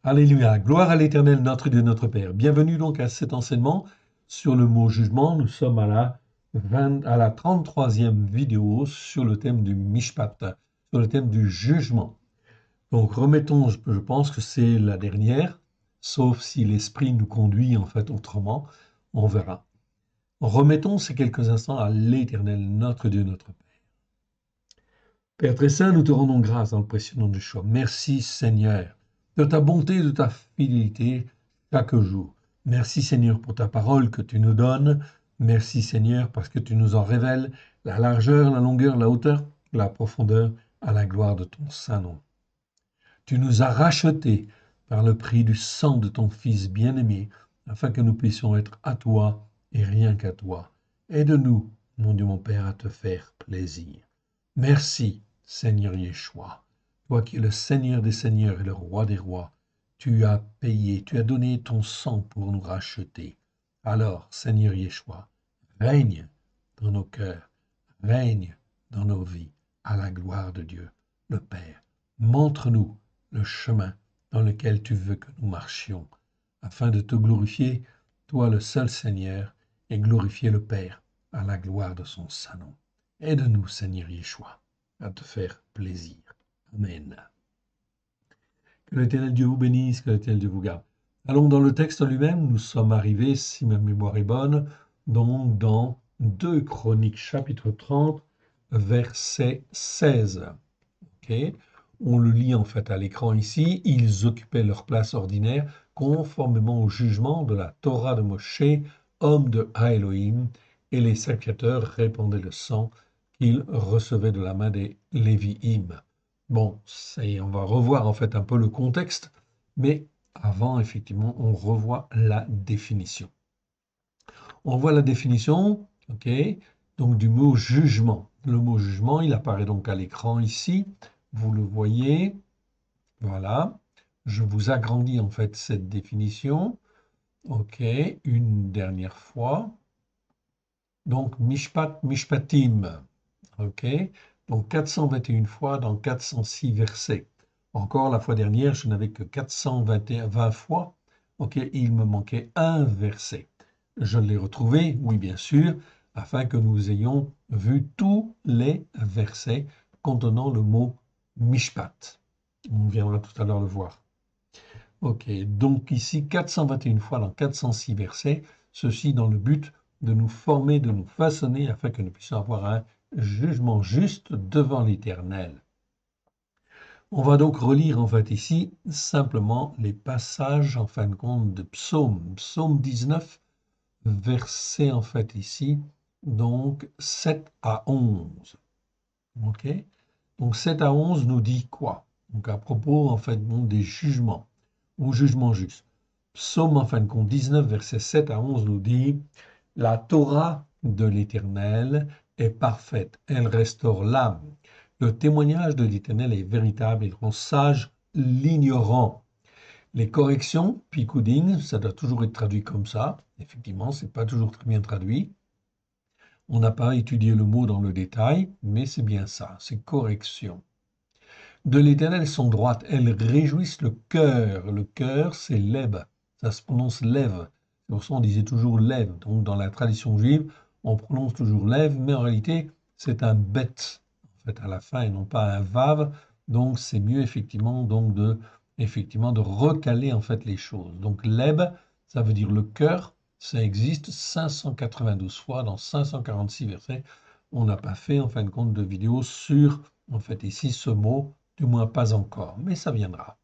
Alléluia, gloire à l'Éternel, notre Dieu, notre Père. Bienvenue donc à cet enseignement sur le mot jugement. Nous sommes à la 33e vidéo sur le thème du Mishpat, sur le thème du jugement. Donc remettons, je pense que c'est la dernière, sauf si l'Esprit nous conduit en fait autrement, on verra. Remettons ces quelques instants à l'Éternel, notre Dieu, notre Père. Père très saint, nous te rendons grâce dans le précieux nom de Yeshua. Merci Seigneur de ta bonté et de ta fidélité chaque jour. Merci Seigneur pour ta parole que tu nous donnes. Merci Seigneur parce que tu nous en révèles la largeur, la longueur, la hauteur, la profondeur à la gloire de ton saint nom. Tu nous as rachetés par le prix du sang de ton Fils bien-aimé afin que nous puissions être à toi et rien qu'à toi. Aide-nous, mon Dieu mon Père, à te faire plaisir. Merci Seigneur Yeshua, toi qui es le Seigneur des Seigneurs et le Roi des Rois, tu as payé, tu as donné ton sang pour nous racheter. Alors, Seigneur Yeshua, règne dans nos cœurs, règne dans nos vies, à la gloire de Dieu, le Père. Montre-nous le chemin dans lequel tu veux que nous marchions, afin de te glorifier, toi le seul Seigneur, et glorifier le Père à la gloire de son saint nom. Aide-nous, Seigneur Yeshua, à te faire plaisir. Amen. Que l'Éternel Dieu vous bénisse, que l'Éternel Dieu vous garde. Allons dans le texte lui-même, nous sommes arrivés, si ma mémoire est bonne, donc dans 2 Chroniques chapitre 30, verset 16. Okay. On le lit en fait à l'écran ici. Ils occupaient leur place ordinaire conformément au jugement de la Torah de Moshe, homme de Elohim, et les sacrificateurs répandaient le sang qu'ils recevaient de la main des Lévi'im. Bon, on va revoir en fait un peu le contexte, mais avant, effectivement, on revoit la définition. On voit la définition, ok, donc du mot jugement. Le mot jugement, il apparaît donc à l'écran ici. Vous le voyez, voilà. Je vous agrandis en fait cette définition. Ok, une dernière fois. Donc, mishpat, mishpatim. Ok, donc 421 fois dans 406 versets. Encore la fois dernière, je n'avais que 420 fois. Ok, il me manquait un verset. Je l'ai retrouvé, oui bien sûr, afin que nous ayons vu tous les versets contenant le mot mishpat. On viendra tout à l'heure le voir. Ok, donc ici 421 fois dans 406 versets, ceci dans le but de nous former, de nous façonner, afin que nous puissions avoir un jugement juste devant l'Éternel. On va donc relire en fait ici simplement les passages en fin de compte de Psaume. Psaume 19, verset en fait ici, donc 7 à 11. Ok, donc 7 à 11 nous dit quoi? Donc à propos en fait des jugements, ou jugements justes. Psaume en fin de compte 19, verset 7 à 11 nous dit « La Torah de l'Éternel est parfaite, elle restaure l'âme. Le témoignage de l'Éternel est véritable, il rend sage l'ignorant. » Les corrections, picouding, ça doit toujours être traduit comme ça. Effectivement, c'est pas toujours très bien traduit. On n'a pas étudié le mot dans le détail, mais c'est bien ça, c'est correction. De l'Éternel sont droites, elles réjouissent le cœur. Le cœur, c'est leb, ça se prononce lève. C'est pour ça qu'on disait toujours lève. Donc dans la tradition juive, on prononce toujours lève, mais en réalité, c'est un bet, en fait, à la fin, et non pas un vav. Donc c'est mieux effectivement de recaler en fait les choses. Donc leb, ça veut dire le cœur. Ça existe 592 fois dans 546 versets. On n'a pas fait en fin de compte de vidéo sur en fait ici ce mot. Du moins pas encore, mais ça viendra.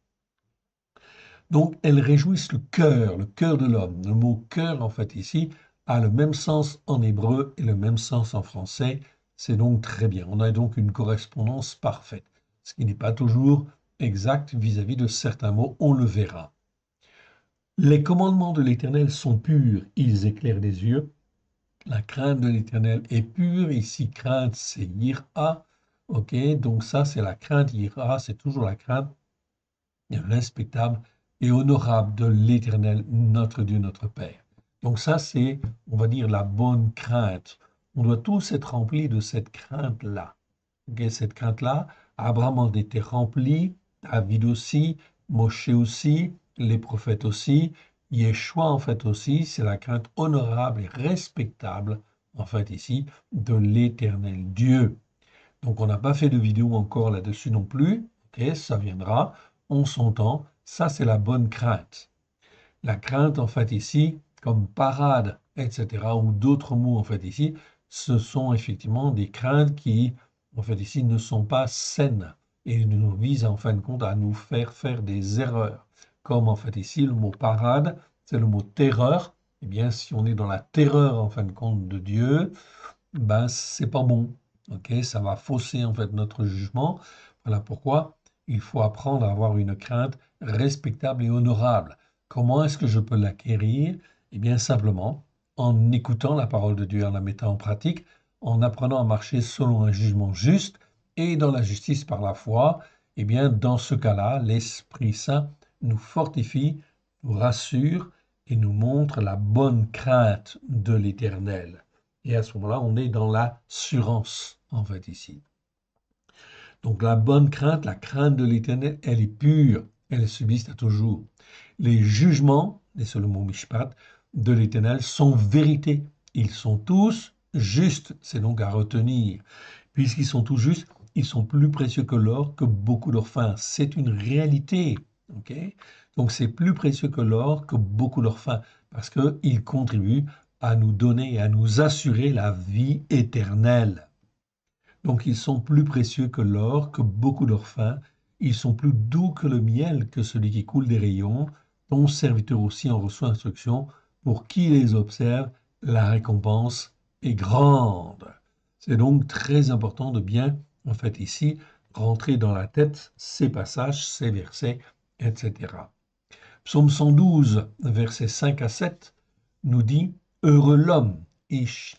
Donc, elles réjouissent le cœur de l'homme. Le mot cœur, en fait, ici, a le même sens en hébreu et le même sens en français. C'est donc très bien. On a donc une correspondance parfaite, ce qui n'est pas toujours exact vis-à-vis de certains mots, on le verra. Les commandements de l'Éternel sont purs, ils éclairent les yeux. La crainte de l'Éternel est pure. Ici, crainte, c'est yira. Ok, donc ça, c'est la crainte. Yira, c'est toujours la crainte respectable et honorable de l'Éternel, notre Dieu, notre Père. Donc ça, c'est, on va dire, la bonne crainte. On doit tous être remplis de cette crainte-là. Okay, cette crainte-là, Abraham en était rempli, David aussi, Moshe aussi, les prophètes aussi, Yeshua en fait aussi, c'est la crainte honorable et respectable en fait ici de l'Éternel Dieu. Donc on n'a pas fait de vidéo encore là-dessus non plus, ok, ça viendra, on s'entend, ça c'est la bonne crainte. La crainte en fait ici, comme parade, etc., ou d'autres mots en fait ici, ce sont effectivement des craintes qui en fait ici ne sont pas saines et nous visent en fin de compte à nous faire faire des erreurs. Comme en fait ici le mot parade, c'est le mot terreur. Eh bien, si on est dans la terreur en fin de compte de Dieu, ben c'est pas bon. Ok, ça va fausser en fait notre jugement. Voilà pourquoi il faut apprendre à avoir une crainte respectable et honorable. Comment est-ce que je peux l'acquérir? Eh bien simplement en écoutant la parole de Dieu, en la mettant en pratique, en apprenant à marcher selon un jugement juste et dans la justice par la foi. Eh bien dans ce cas-là, l'Esprit Saint nous fortifie, nous rassure et nous montre la bonne crainte de l'Éternel. Et à ce moment-là, on est dans l'assurance, en fait, ici. Donc la bonne crainte, la crainte de l'Éternel, elle est pure, elle subsiste à toujours. Les jugements, et c'est le mot mishpat, de l'Éternel sont vérité. Ils sont tous justes, c'est donc à retenir. Puisqu'ils sont tous justes, ils sont plus précieux que l'or, que beaucoup d'orphins. C'est une réalité. Okay, donc c'est plus précieux que l'or, que beaucoup d'orphins, parce qu'ils contribuent à nous donner et à nous assurer la vie éternelle. Donc ils sont plus précieux que l'or, que beaucoup d'orphins. Ils sont plus doux que le miel, que celui qui coule des rayons. Ton serviteur aussi en reçoit instruction. Pour qui les observe, la récompense est grande. C'est donc très important de bien, en fait, ici, rentrer dans la tête ces passages, ces versets, etc. Psaume 112, versets 5 à 7, nous dit « Heureux l'homme, Ish,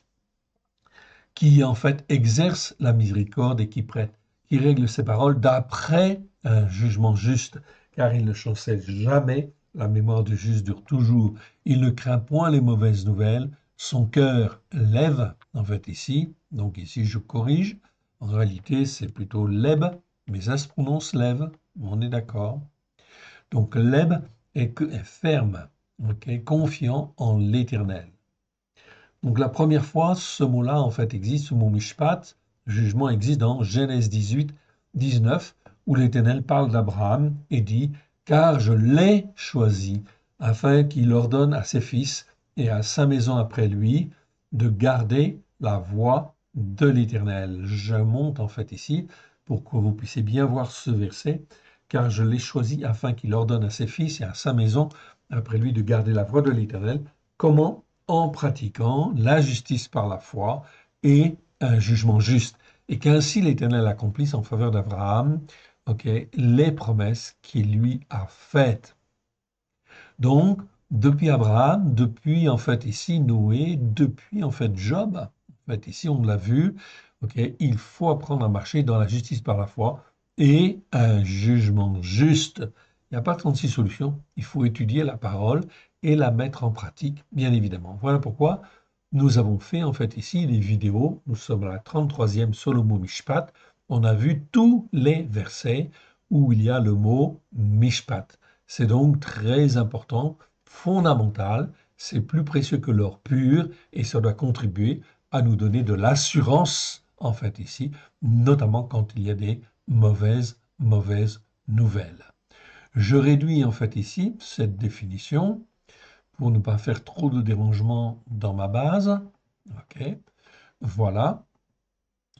qui en fait exerce la miséricorde et qui prête, qui règle ses paroles d'après un jugement juste, car il ne chancelle jamais, la mémoire du juste dure toujours. Il ne craint point les mauvaises nouvelles, son cœur lève, en fait ici, donc ici je corrige, en réalité c'est plutôt leb, mais ça se prononce lève, on est d'accord. Donc leb est ferme, okay, confiant en l'Éternel. Donc la première fois, ce mot-là, en fait, existe, ce mot mishpat, jugement existe dans Genèse 18, 19, où l'Éternel parle d'Abraham et dit « Car je l'ai choisi, afin qu'il ordonne à ses fils et à sa maison après lui de garder la voie de l'Éternel. » Je monte en fait ici pour que vous puissiez bien voir ce verset, « Car je l'ai choisi afin qu'il ordonne à ses fils et à sa maison après lui de garder la voie de l'Éternel. » Comment? En pratiquant la justice par la foi et un jugement juste, et qu'ainsi l'Éternel accomplisse en faveur d'Abraham, les promesses qu'il lui a faites. Donc, depuis Abraham, depuis en fait ici Noé, depuis en fait Job, en fait ici on l'a vu, il faut apprendre à marcher dans la justice par la foi et un jugement juste. Il n'y a pas 36 solutions, il faut étudier la parole et la mettre en pratique, bien évidemment. Voilà pourquoi nous avons fait en fait ici des vidéos. Nous sommes à la 33e sur le mot Mishpat. On a vu tous les versets où il y a le mot Mishpat. C'est donc très important, fondamental, c'est plus précieux que l'or pur et ça doit contribuer à nous donner de l'assurance, en fait ici, notamment quand il y a des mauvaises nouvelles. Je réduis en fait ici cette définition pour ne pas faire trop de dérangements dans ma base. Ok, voilà.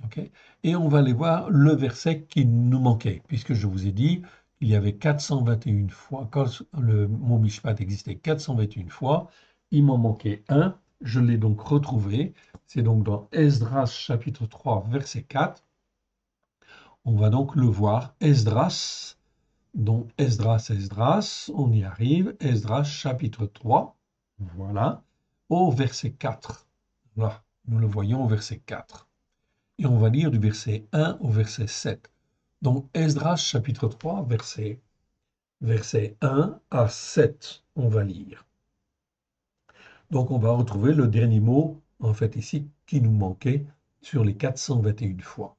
Ok, et on va aller voir le verset qui nous manquait, puisque je vous ai dit qu'il y avait 421 fois, quand le mot Mishpat existait 421 fois, il m'en manquait un, je l'ai donc retrouvé, c'est donc dans Esdras chapitre 3, verset 4. On va donc le voir, Esdras, donc Esdras, on y arrive, Esdras chapitre 3, voilà, au verset 4. Là, nous le voyons au verset 4. Et on va lire du verset 1 au verset 7. Donc Esdras chapitre 3, verset 1 à 7, on va lire. Donc on va retrouver le dernier mot, en fait ici, qui nous manquait sur les 421 fois.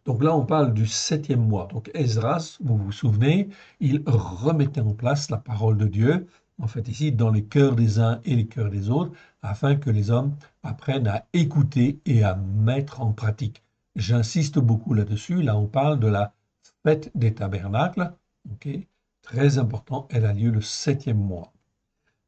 Donc là, on parle du septième mois. Donc Esdras, vous vous souvenez, il remettait en place la parole de Dieu, en fait ici, dans les cœurs des uns et les cœurs des autres, afin que les hommes apprennent à écouter et à mettre en pratique. J'insiste beaucoup là-dessus. Là, on parle de la fête des tabernacles. Ok, très important, elle a lieu le septième mois.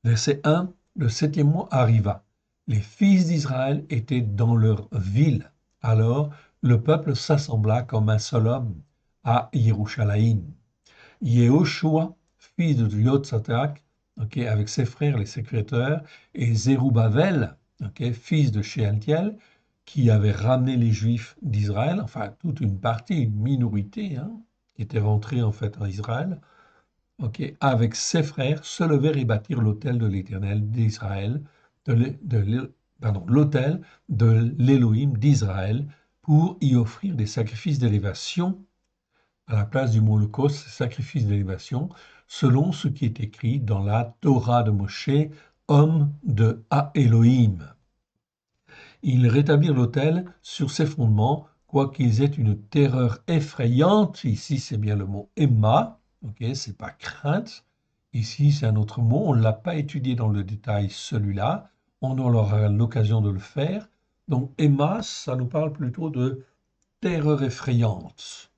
Verset 1, le septième mois arriva. Les fils d'Israël étaient dans leur ville. Alors le peuple s'assembla comme un seul homme à Yerushalayim. Yehoshua, fils de Yotzatak, avec ses frères les secrétaires, et Zerubbabel, fils de Shealtiel, qui avait ramené les Juifs d'Israël, enfin toute une partie, une minorité, qui était rentrée en fait en Israël, avec ses frères, se levèrent et bâtirent l'autel de l'Éternel d'Israël, l'autel de l'Élohim d'Israël, pour y offrir des sacrifices d'élévation à la place du holocauste, sacrifices d'élévation, selon ce qui est écrit dans la Torah de Moshe, homme de Elohim. Ils rétablirent l'autel sur ses fondements, quoiqu'ils aient une terreur effrayante. Ici, c'est bien le mot Emma, c'est pas crainte. Ici, c'est un autre mot. On ne l'a pas étudié dans le détail, celui-là. On aura l'occasion de le faire. Donc, Emma, ça nous parle plutôt de terreur effrayante.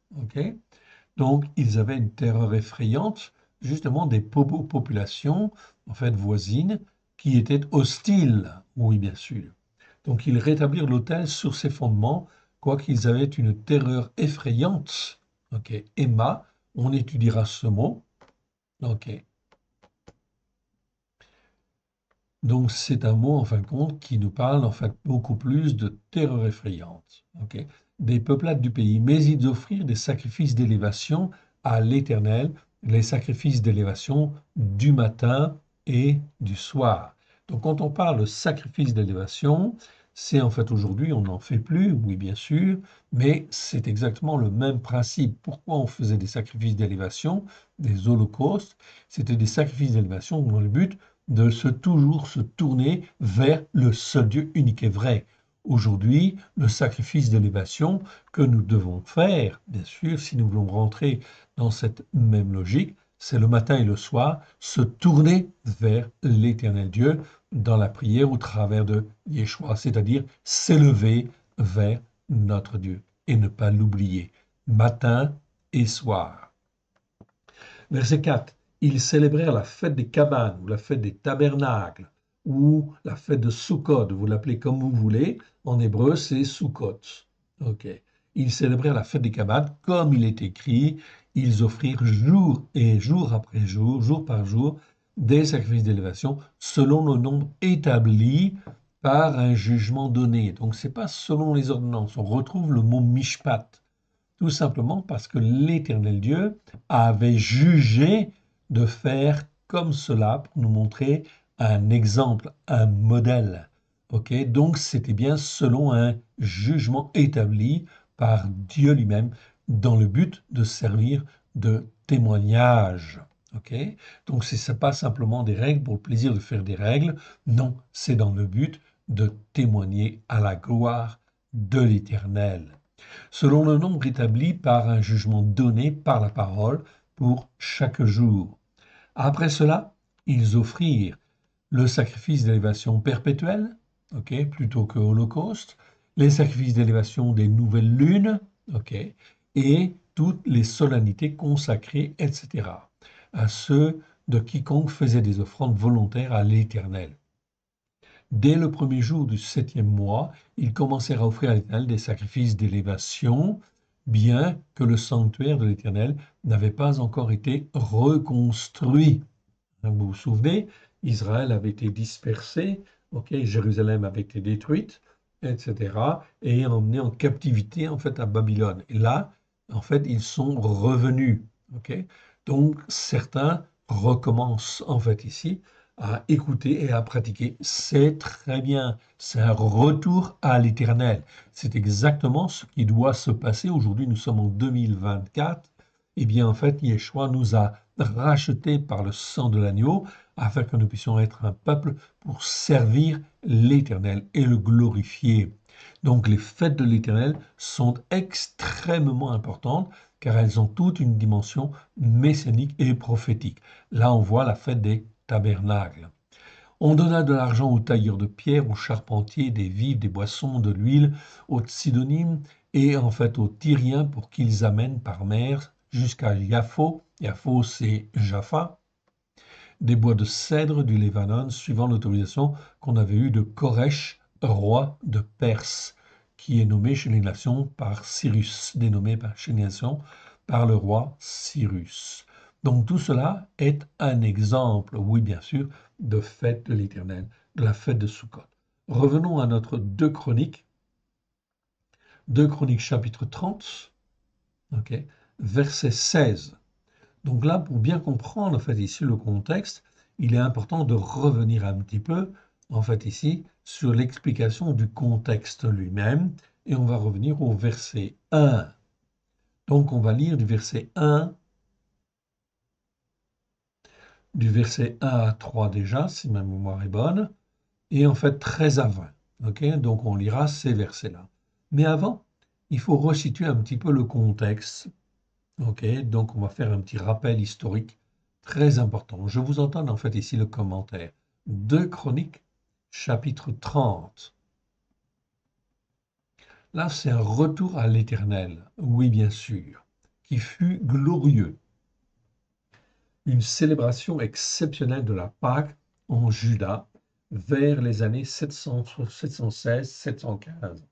Donc, ils avaient une terreur effrayante, justement, des populations, en fait, voisines, qui étaient hostiles. Oui, bien sûr. Donc, ils rétablirent l'autel sur ses fondements, quoiqu'ils avaient une terreur effrayante. Emma, on étudiera ce mot. Donc, c'est un mot, en fin de compte, qui nous parle, en fait, beaucoup plus de terreur effrayante. Des peuplades du pays. Mais ils offrirent des sacrifices d'élévation à l'Éternel, les sacrifices d'élévation du matin et du soir. Donc, quand on parle de sacrifice d'élévation, c'est en fait aujourd'hui, on n'en fait plus, oui, bien sûr, mais c'est exactement le même principe. Pourquoi on faisait des sacrifices d'élévation, des holocaustes? C'était des sacrifices d'élévation dans le but de toujours se tourner vers le seul Dieu unique et vrai. Aujourd'hui, le sacrifice d'élévation que nous devons faire, bien sûr, si nous voulons rentrer dans cette même logique, c'est le matin et le soir, se tourner vers l'éternel Dieu dans la prière au travers de Yeshua, c'est-à-dire s'élever vers notre Dieu et ne pas l'oublier, matin et soir. Verset 4. Ils célébrèrent la fête des cabanes ou la fête des tabernacles ou la fête de Sukkot, vous l'appelez comme vous voulez. En hébreu, c'est Sukkot. Ils célébrèrent la fête des cabanes comme il est écrit. Ils offrirent jour et jour après jour, jour par jour, des sacrifices d'élévation selon le nombre établi par un jugement donné. Donc, ce n'est pas selon les ordonnances. On retrouve le mot mishpat. Tout simplement parce que l'Éternel Dieu avait jugé de faire comme cela pour nous montrer un exemple, un modèle. Donc c'était bien selon un jugement établi par Dieu lui-même dans le but de servir de témoignage. Donc ce n'est pas simplement des règles pour le plaisir de faire des règles, non, c'est dans le but de témoigner à la gloire de l'Éternel selon le nombre établi par un jugement donné par la parole pour chaque jour. Après cela, ils offrirent le sacrifice d'élévation perpétuelle, plutôt que holocauste, les sacrifices d'élévation des nouvelles lunes, et toutes les solennités consacrées, etc., à ceux de quiconque faisait des offrandes volontaires à l'Éternel. Dès le premier jour du septième mois, ils commencèrent à offrir à l'Éternel des sacrifices d'élévation, bien que le sanctuaire de l'Éternel n'avait pas encore été reconstruit. Vous vous souvenez, Israël avait été dispersé, Jérusalem avait été détruite, etc., et emmené en captivité en fait à Babylone. Et là, en fait, ils sont revenus. Donc certains recommencent en fait ici à écouter et à pratiquer. C'est très bien, c'est un retour à l'Éternel. C'est exactement ce qui doit se passer. Aujourd'hui, nous sommes en 2024. Eh bien, en fait, Yeshua nous a rachetés par le sang de l'agneau afin que nous puissions être un peuple pour servir l'Éternel et le glorifier. Donc les fêtes de l'Éternel sont extrêmement importantes car elles ont toute une dimension messianique et prophétique. Là, on voit la fête des tabernacles. On donna de l'argent aux tailleurs de pierre, aux charpentiers, des vivres, des boissons, de l'huile, aux Sidonimes et en fait aux Tyriens pour qu'ils amènent par mer jusqu'à Yaphos. Yaphos, c'est Jaffa, des bois de cèdre du Lébanon, suivant l'autorisation qu'on avait eue de Koresh, roi de Perse, qui est nommé chez les nations par Cyrus, dénommé chez les nations par le roi Cyrus. Donc tout cela est un exemple, oui bien sûr, de fête de l'Éternel, de la fête de Sukkot. Revenons à notre 2 Chroniques, 2 Chroniques chapitre 30, okay, verset 16. Donc là, pour bien comprendre en fait ici le contexte, il est important de revenir un petit peu en fait ici sur l'explication du contexte lui-même et on va revenir au verset 1. Donc on va lire du verset 1 à 3 déjà, si ma mémoire est bonne, et en fait 13 à 20. Ok, donc on lira ces versets-là. Mais avant, il faut resituer un petit peu le contexte. Ok, donc on va faire un petit rappel historique très important. Je vous entends en fait ici le commentaire. 2 Chroniques, chapitre 30. Là, c'est un retour à l'Éternel, oui bien sûr, qui fut glorieux. Une célébration exceptionnelle de la Pâque en Juda vers les années 716-715,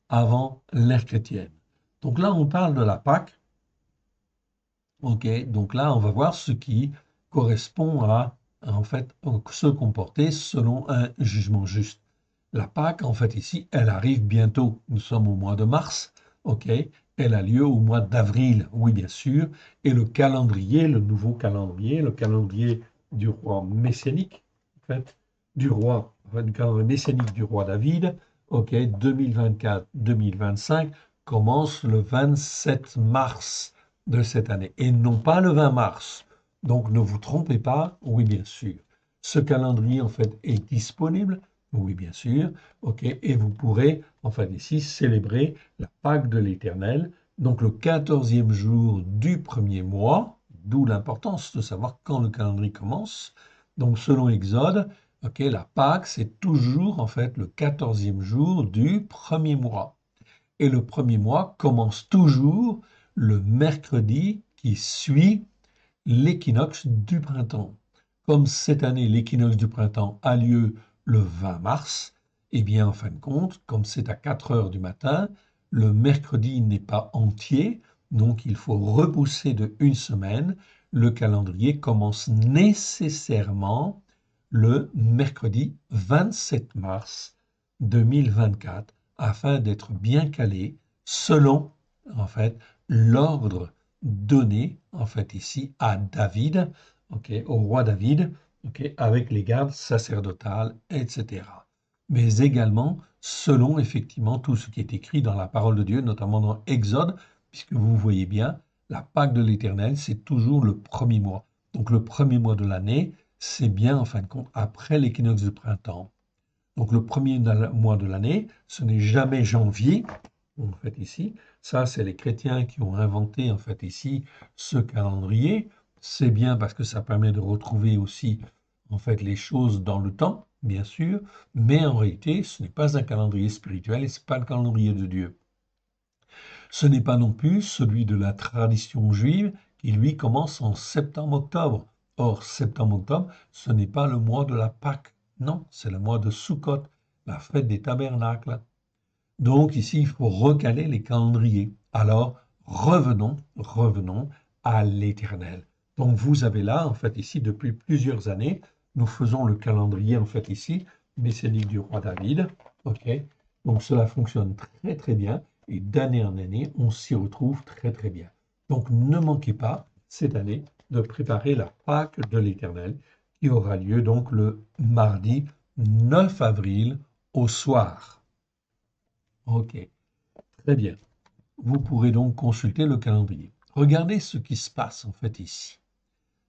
avant l'ère chrétienne. Donc là, on parle de la Pâque. Ok, donc là, on va voir ce qui correspond à, en fait, se comporter selon un jugement juste. La Pâque, en fait, ici, elle arrive bientôt. Nous sommes au mois de mars, ok, elle a lieu au mois d'avril, oui, bien sûr, et le calendrier, le nouveau calendrier, le calendrier du roi messianique, en fait, du roi, enfin, du calendrier messianique du roi David, ok, 2024-2025, commence le 27 mars de cette année et non pas le 20 mars. Donc ne vous trompez pas, oui bien sûr. Ce calendrier en fait est disponible, oui bien sûr, ok, et vous pourrez en fait ici célébrer la Pâque de l'Éternel, donc le 14e jour du premier mois, d'où l'importance de savoir quand le calendrier commence. Donc selon Exode, ok, la Pâque c'est toujours en fait le 14e jour du premier mois. Et le premier mois commence toujours le mercredi qui suit l'équinoxe du printemps. Comme cette année, l'équinoxe du printemps a lieu le 20 mars, eh bien, en fin de compte, comme c'est à 4 heures du matin, le mercredi n'est pas entier, donc il faut repousser de une semaine. Le calendrier commence nécessairement le mercredi 27 mars 2024 afin d'être bien calé selon, en fait, l'ordre donné, en fait, ici à David, okay, au roi David, okay, avec les gardes sacerdotales, etc. Mais également selon, effectivement, tout ce qui est écrit dans la parole de Dieu, notamment dans Exode, puisque vous voyez bien, la Pâque de l'Éternel, c'est toujours le premier mois. Donc le premier mois de l'année, c'est bien, en fin de compte, après l'équinoxe de printemps. Donc le premier mois de l'année, ce n'est jamais janvier, en fait ici. Ça, c'est les chrétiens qui ont inventé en fait ici ce calendrier. C'est bien parce que ça permet de retrouver aussi en fait les choses dans le temps, bien sûr, mais en réalité, ce n'est pas un calendrier spirituel et ce n'est pas le calendrier de Dieu. Ce n'est pas non plus celui de la tradition juive qui, lui, commence en septembre-octobre. Or, septembre-octobre, ce n'est pas le mois de la Pâque. Non, c'est le mois de Sukkot, la fête des tabernacles. Donc ici, il faut recaler les calendriers. Alors, revenons à l'Éternel. Donc vous avez là, en fait, ici, depuis plusieurs années, nous faisons le calendrier, en fait, ici, messianique du roi David. OK? Donc cela fonctionne très, très bien. Et d'année en année, on s'y retrouve très, très bien. Donc ne manquez pas, cette année, de préparer la Pâque de l'Éternel, qui aura lieu donc le mardi 9 avril au soir. OK, très bien. Vous pourrez donc consulter le calendrier. Regardez ce qui se passe en fait ici.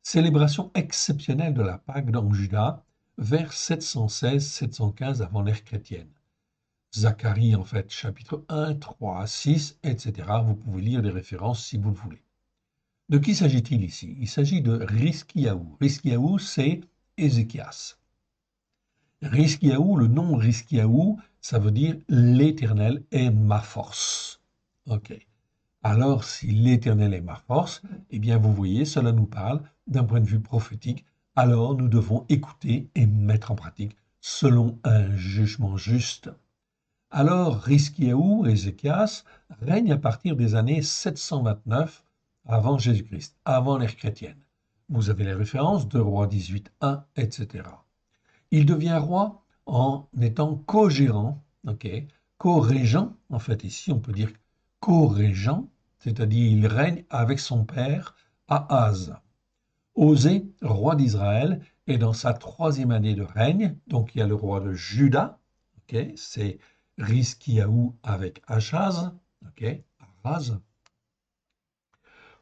Célébration exceptionnelle de la Pâque dans Juda vers 716-715 avant l'ère chrétienne. Zacharie, en fait, chapitre 1, 3, 6, etc. Vous pouvez lire des références si vous le voulez. De qui s'agit-il ici? Il s'agit de Riskiaou. Riskiaou, c'est Ézéchias. Riskiaou, le nom Riskiaou, ça veut dire l'Éternel est ma force. Ok. Alors, si l'Éternel est ma force, eh bien, vous voyez, cela nous parle d'un point de vue prophétique. Alors, nous devons écouter et mettre en pratique selon un jugement juste. Alors, Riskiaou, Ézéchias, règne à partir des années 729 avant Jésus-Christ, avant l'ère chrétienne. Vous avez les références de Roi 18.1, etc. Il devient roi en étant co-gérant, ok, co-régent, en fait ici on peut dire co-régent, c'est-à-dire il règne avec son père Ahaz. Osée, roi d'Israël, est dans sa troisième année de règne, donc il y a le roi de Juda, ok, c'est Riskiaou avec Achaz, ok, Ahaz,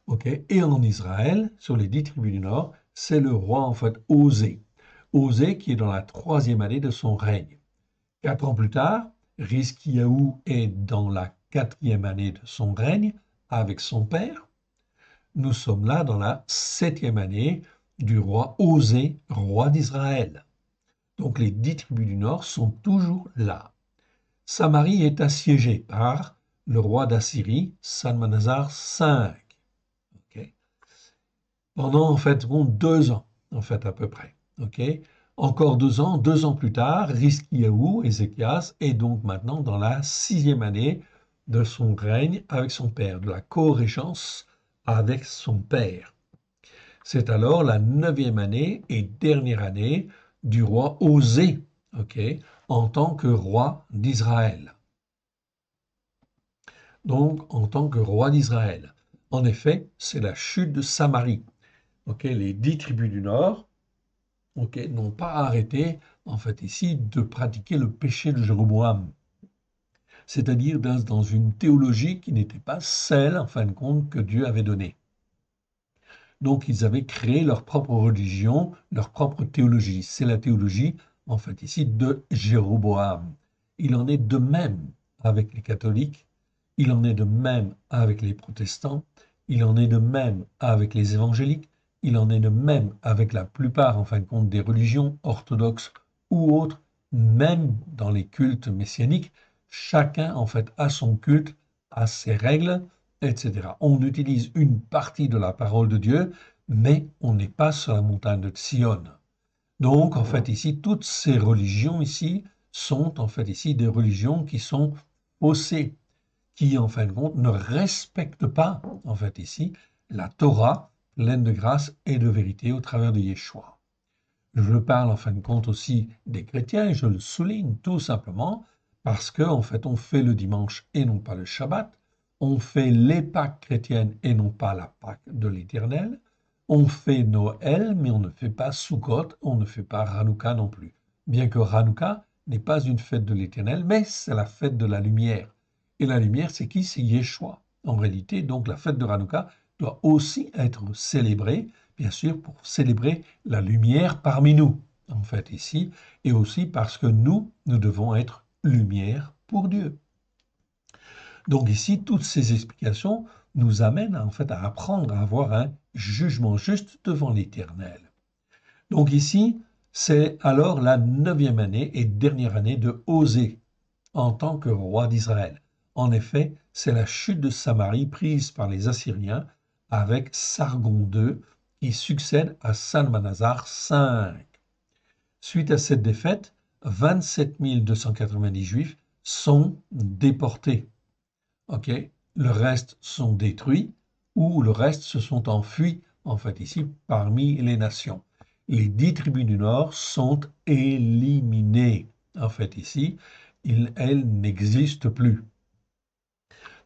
ok, et en Israël, sur les 10 tribus du nord, c'est le roi en fait Osée. Osée qui est dans la troisième année de son règne. 4 ans plus tard, Riskiaou est dans la quatrième année de son règne avec son père. Nous sommes là dans la septième année du roi Osée, roi d'Israël. Donc les 10 tribus du nord sont toujours là. Samarie est assiégée par le roi d'Assyrie, Salmanasar V. Okay. Pendant en fait 2 ans, en fait à peu près. Okay. Encore 2 ans plus tard, Riskiaou, Ézéchias, est donc maintenant dans la sixième année de son règne avec son père, de la co-régence avec son père. C'est alors la neuvième année et dernière année du roi Osée, okay, en tant que roi d'Israël. Donc, en tant que roi d'Israël. En effet, c'est la chute de Samarie. Okay, les 10 tribus du Nord n'ont pas arrêté, en fait, ici, de pratiquer le péché de Jéroboam. C'est-à-dire dans une théologie qui n'était pas celle, en fin de compte, que Dieu avait donnée. Donc, ils avaient créé leur propre religion, leur propre théologie. C'est la théologie, en fait, ici, de Jéroboam. Il en est de même avec les catholiques, il en est de même avec les protestants, il en est de même avec les évangéliques, il en est de même avec la plupart, en fin de compte, des religions orthodoxes ou autres, même dans les cultes messianiques. Chacun, en fait, a son culte, a ses règles, etc. On utilise une partie de la parole de Dieu, mais on n'est pas sur la montagne de Sion. Donc, en fait, ici, toutes ces religions ici sont, en fait, ici, des religions qui sont faussées, qui, en fin de compte, ne respectent pas, en fait, ici, la Torah, pleine de grâce et de vérité au travers de Yeshua. Je parle, en fin de compte, aussi des chrétiens, et je le souligne tout simplement parce que, en fait, on fait le dimanche et non pas le Shabbat. On fait les Pâques chrétiennes et non pas la Pâque de l'Éternel. On fait Noël, mais on ne fait pas Sukkot, on ne fait pas Hanouka non plus. Bien que Hanouka n'est pas une fête de l'Éternel, mais c'est la fête de la lumière. Et la lumière, c'est qui? C'est Yeshua. En réalité, donc, la fête de Hanouka doit aussi être célébrée, bien sûr, pour célébrer la lumière parmi nous, en fait, ici, et aussi parce que nous devons être lumière pour Dieu. Donc ici, toutes ces explications nous amènent en fait à apprendre à avoir un jugement juste devant l'Éternel. Donc ici, c'est alors la neuvième année et dernière année de Osée en tant que roi d'Israël. En effet, c'est la chute de Samarie prise par les Assyriens avec Sargon II qui succède à Salmanasar V. Suite à cette défaite, 27 290 Juifs sont déportés. Okay. Le reste sont détruits ou le reste se sont enfuis, en fait, ici, parmi les nations. Les 10 tribus du Nord sont éliminées, en fait, ici. Elles n'existent plus.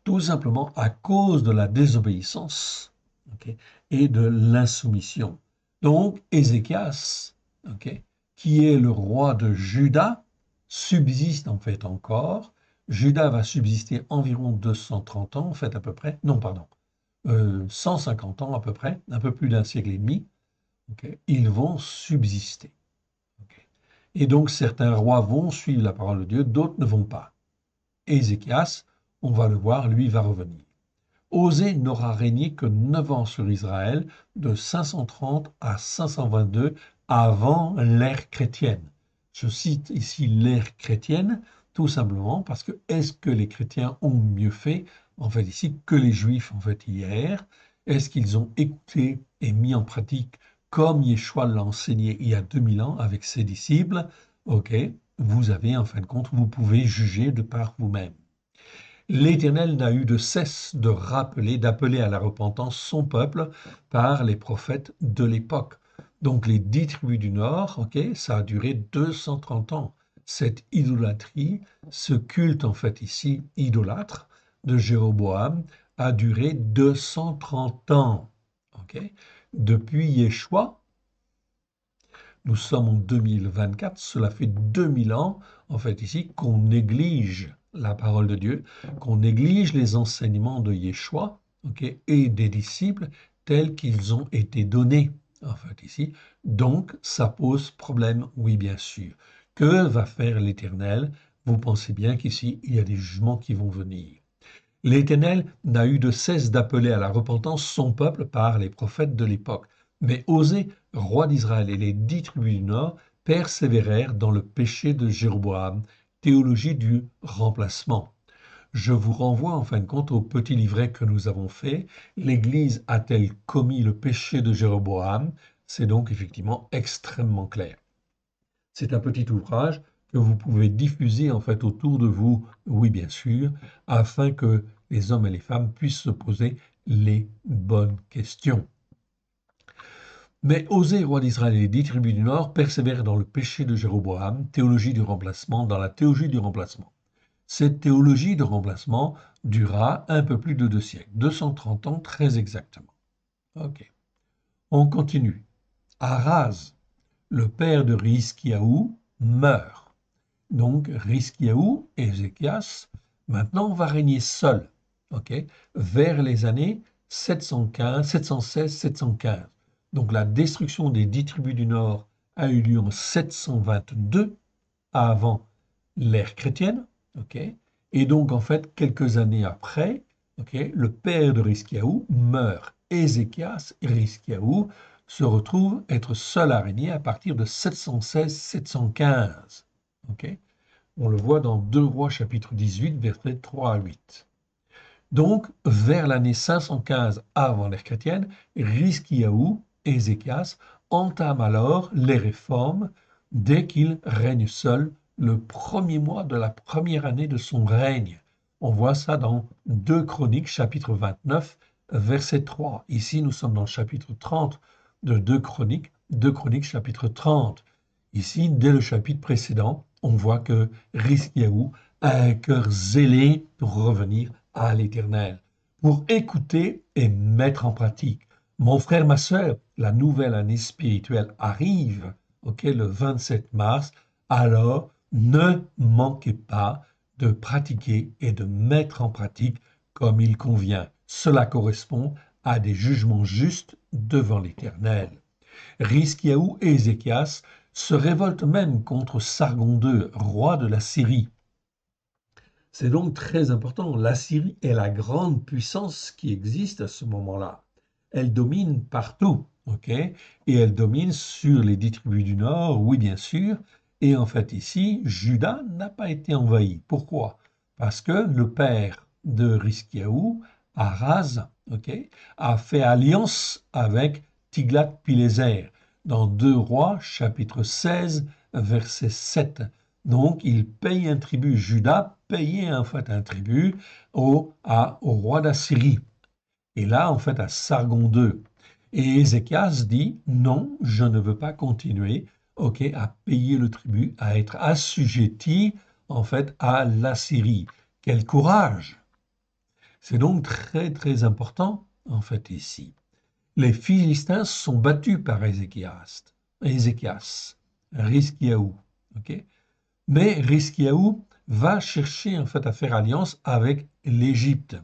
Tout simplement à cause de la désobéissance, okay, et de l'insoumission. Donc, Ézéchias, okay, qui est le roi de Juda, subsiste en fait encore. Juda va subsister environ 230 ans, en fait à peu près, non pardon, 150 ans à peu près, un peu plus d'un siècle et demi. Okay, ils vont subsister. Okay. Et donc certains rois vont suivre la parole de Dieu, d'autres ne vont pas. Ézéchias, on va le voir, lui va revenir. Osée n'aura régné que 9 ans sur Israël, de 530 à 522 avant l'ère chrétienne. Je cite ici l'ère chrétienne, tout simplement parce que est-ce que les chrétiens ont mieux fait, en fait ici, que les juifs, en fait, hier? Est-ce qu'ils ont écouté et mis en pratique comme Yeshua l'a enseigné il y a 2000 ans avec ses disciples? Ok, vous avez, en fin de compte, vous pouvez juger de par vous-même. L'Éternel n'a eu de cesse de rappeler, d'appeler à la repentance son peuple par les prophètes de l'époque. Donc les 10 tribus du Nord, ok, ça a duré 230 ans. Cette idolâtrie, ce culte en fait ici idolâtre de Jéroboam a duré 230 ans. Ok. Depuis Yeshua, nous sommes en 2024, cela fait 2000 ans en fait ici qu'on néglige la parole de Dieu, qu'on néglige les enseignements de Yeshua, ok, et des disciples tels qu'ils ont été donnés en fait ici. Donc ça pose problème, oui bien sûr. Que va faire l'Éternel? Vous pensez bien qu'ici il y a des jugements qui vont venir. L'Éternel n'a eu de cesse d'appeler à la repentance son peuple par les prophètes de l'époque. Mais Osée, roi d'Israël, et les 10 tribus du Nord persévérèrent dans le péché de Jéroboam, théologie du remplacement. Je vous renvoie en fin de compte au petit livret que nous avons fait. L'Église a-t-elle commis le péché de Jéroboam? C'est donc effectivement extrêmement clair. C'est un petit ouvrage que vous pouvez diffuser en fait autour de vous, oui bien sûr, afin que les hommes et les femmes puissent se poser les bonnes questions. Mais Osée, roi d'Israël et les 10 tribus du Nord persévèrent dans le péché de Jéroboam, théologie du remplacement, dans la théologie du remplacement. Cette théologie de remplacement dura un peu plus de 2 siècles, 230 ans très exactement. Ok. On continue. Araz, le père de Rizkiaou, meurt. Donc, Rizkiaou, Ézéchias, maintenant va régner seul, ok, vers les années 715, 716, 715. Donc, la destruction des 10 tribus du Nord a eu lieu en 722 avant l'ère chrétienne, ok, et donc en fait quelques années après, ok, le père de Rizkiaou meurt. Ézéchias et Rizkiaou se retrouvent être seuls à régner à partir de 716-715. Okay, on le voit dans 2 Rois chapitre 18, versets 3 à 8. Donc, vers l'année 515 avant l'ère chrétienne, Rizkiaou, Ézéchias, entament alors les réformes dès qu'il règne seul le premier mois de la première année de son règne. On voit ça dans 2 Chroniques chapitre 29, verset 3. Ici, nous sommes dans le chapitre 30 de 2 Chroniques chapitre 30. Ici, dès le chapitre précédent, on voit que Rizkiaou a un cœur zélé pour revenir à l'Éternel, pour écouter et mettre en pratique. Mon frère, ma sœur, la nouvelle année spirituelle arrive, ok, le 27 mars, alors ne manquez pas de pratiquer et de mettre en pratique comme il convient. Cela correspond à des jugements justes devant l'Éternel. Rizkiaou et Ézéchias se révoltent même contre Sargon II, roi de la Syrie. C'est donc très important. La Syrie est la grande puissance qui existe à ce moment-là. Elle domine partout, ok? Et elle domine sur les 10 tribus du Nord, oui bien sûr. Et en fait ici, Juda n'a pas été envahi. Pourquoi? Parce que le père de Rizkiaou, Araz, ok, a fait alliance avec Tiglath-Pileser dans 2 Rois, chapitre 16, verset 7. Donc, il paye un tribut. Juda payait en fait un tribut au roi d'Assyrie. Et là, en fait, à Sargon II. Et Ézéchias dit, non, je ne veux pas continuer, ok, à payer le tribut, à être assujetti, en fait, à l'Assyrie. Quel courage! C'est donc très, très important, en fait, ici. Les Philistins sont battus par Ézéchias, Rizkiaou, ok? Mais Rizkiaou va chercher en fait à faire alliance avec l'Égypte,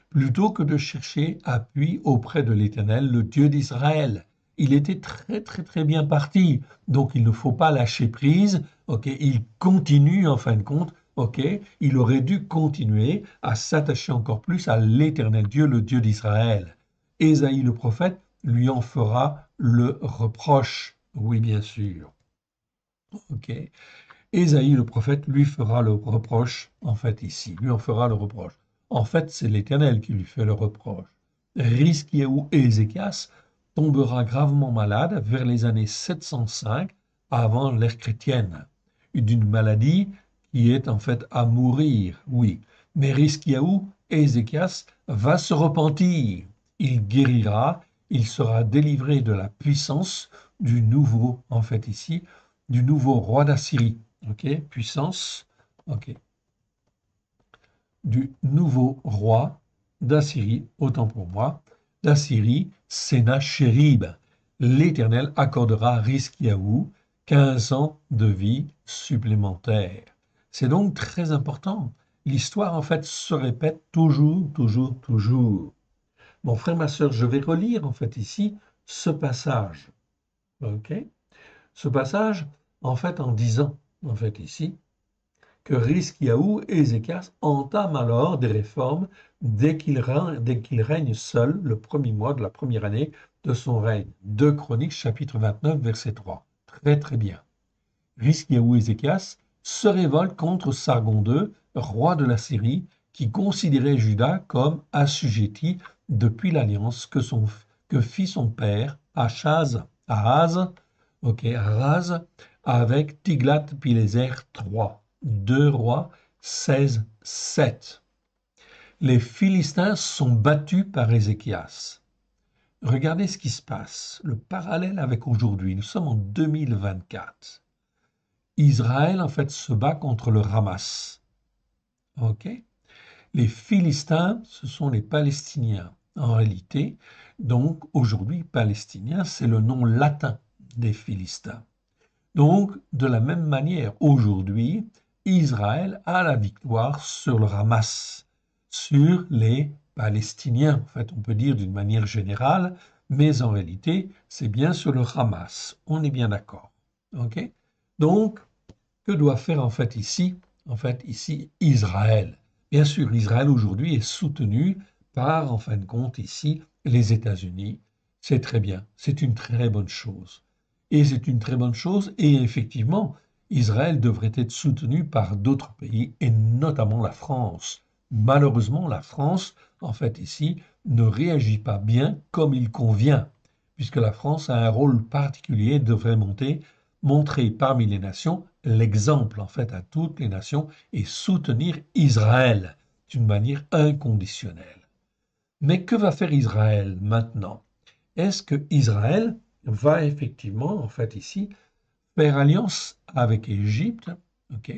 plutôt que de chercher appui auprès de l'Éternel, le Dieu d'Israël. Il était très très très bien parti, donc il ne faut pas lâcher prise. Ok, il continue en fin de compte ok, il aurait dû continuer à s'attacher encore plus à l'Éternel Dieu, le Dieu d'Israël. Ésaïe le prophète lui en fera le reproche. Oui, bien sûr. Ok. Ésaïe le prophète lui fera le reproche, en fait ici, lui en fera le reproche. En fait, c'est l'Éternel qui lui fait le reproche. Rizkiyahu et Ézéchias tombera gravement malade vers les années 705 avant l'ère chrétienne, d'une maladie qui est en fait à mourir, oui. Mais Rizkiyahu et Ézéchias va se repentir. Il guérira, il sera délivré de la puissance du nouveau, en fait ici, du nouveau roi d'Assyrie. Ok, puissance, ok, du nouveau roi d'Assyrie, autant pour moi, d'Assyrie, Sénachérib. L'Éternel accordera à Rizkiyahu 15 ans de vie supplémentaire. C'est donc très important. L'histoire, en fait, se répète toujours, toujours, toujours. Mon frère, ma soeur, je vais relire, en fait, ici, ce passage. Ok? Ce passage, en fait, en disant, en fait, ici, que Rizkiyahu et Ézéchias entament alors des réformes dès qu'il règne seul le premier mois de la première année de son règne. 2 Chroniques, chapitre 29, verset 3. Très très bien. Rizkiyahu et Ézéchias se révoltent contre Sargon II, roi de la Syrie, qui considérait Juda comme assujetti depuis l'alliance que fit son père Ahaz, avec Tiglath-Pileser III. 2 Rois 16, 7. Les Philistins sont battus par Ézéchias. Regardez ce qui se passe, le parallèle avec aujourd'hui. Nous sommes en 2024. Israël, en fait, se bat contre le Hamas. Ok? Les Philistins, ce sont les Palestiniens. En réalité, donc aujourd'hui, Palestiniens, c'est le nom latin des Philistins. Donc, de la même manière, aujourd'hui, Israël a la victoire sur le Hamas, sur les Palestiniens, en fait, on peut dire d'une manière générale, mais en réalité, c'est bien sur le Hamas. On est bien d'accord. Ok? Donc, que doit faire en fait ici? En fait, ici, Israël. Bien sûr, Israël aujourd'hui est soutenu par, en fin de compte, ici, les États-Unis. C'est très bien, c'est une très bonne chose. Et c'est une très bonne chose, et effectivement, Israël devrait être soutenu par d'autres pays, et notamment la France. Malheureusement, la France, en fait, ici, ne réagit pas bien comme il convient, puisque la France a un rôle particulier, devrait montrer parmi les nations l'exemple, en fait, à toutes les nations, et soutenir Israël d'une manière inconditionnelle. Mais que va faire Israël maintenant? Est-ce que Israël va effectivement, en fait, ici, faire alliance avec l'Égypte, ok,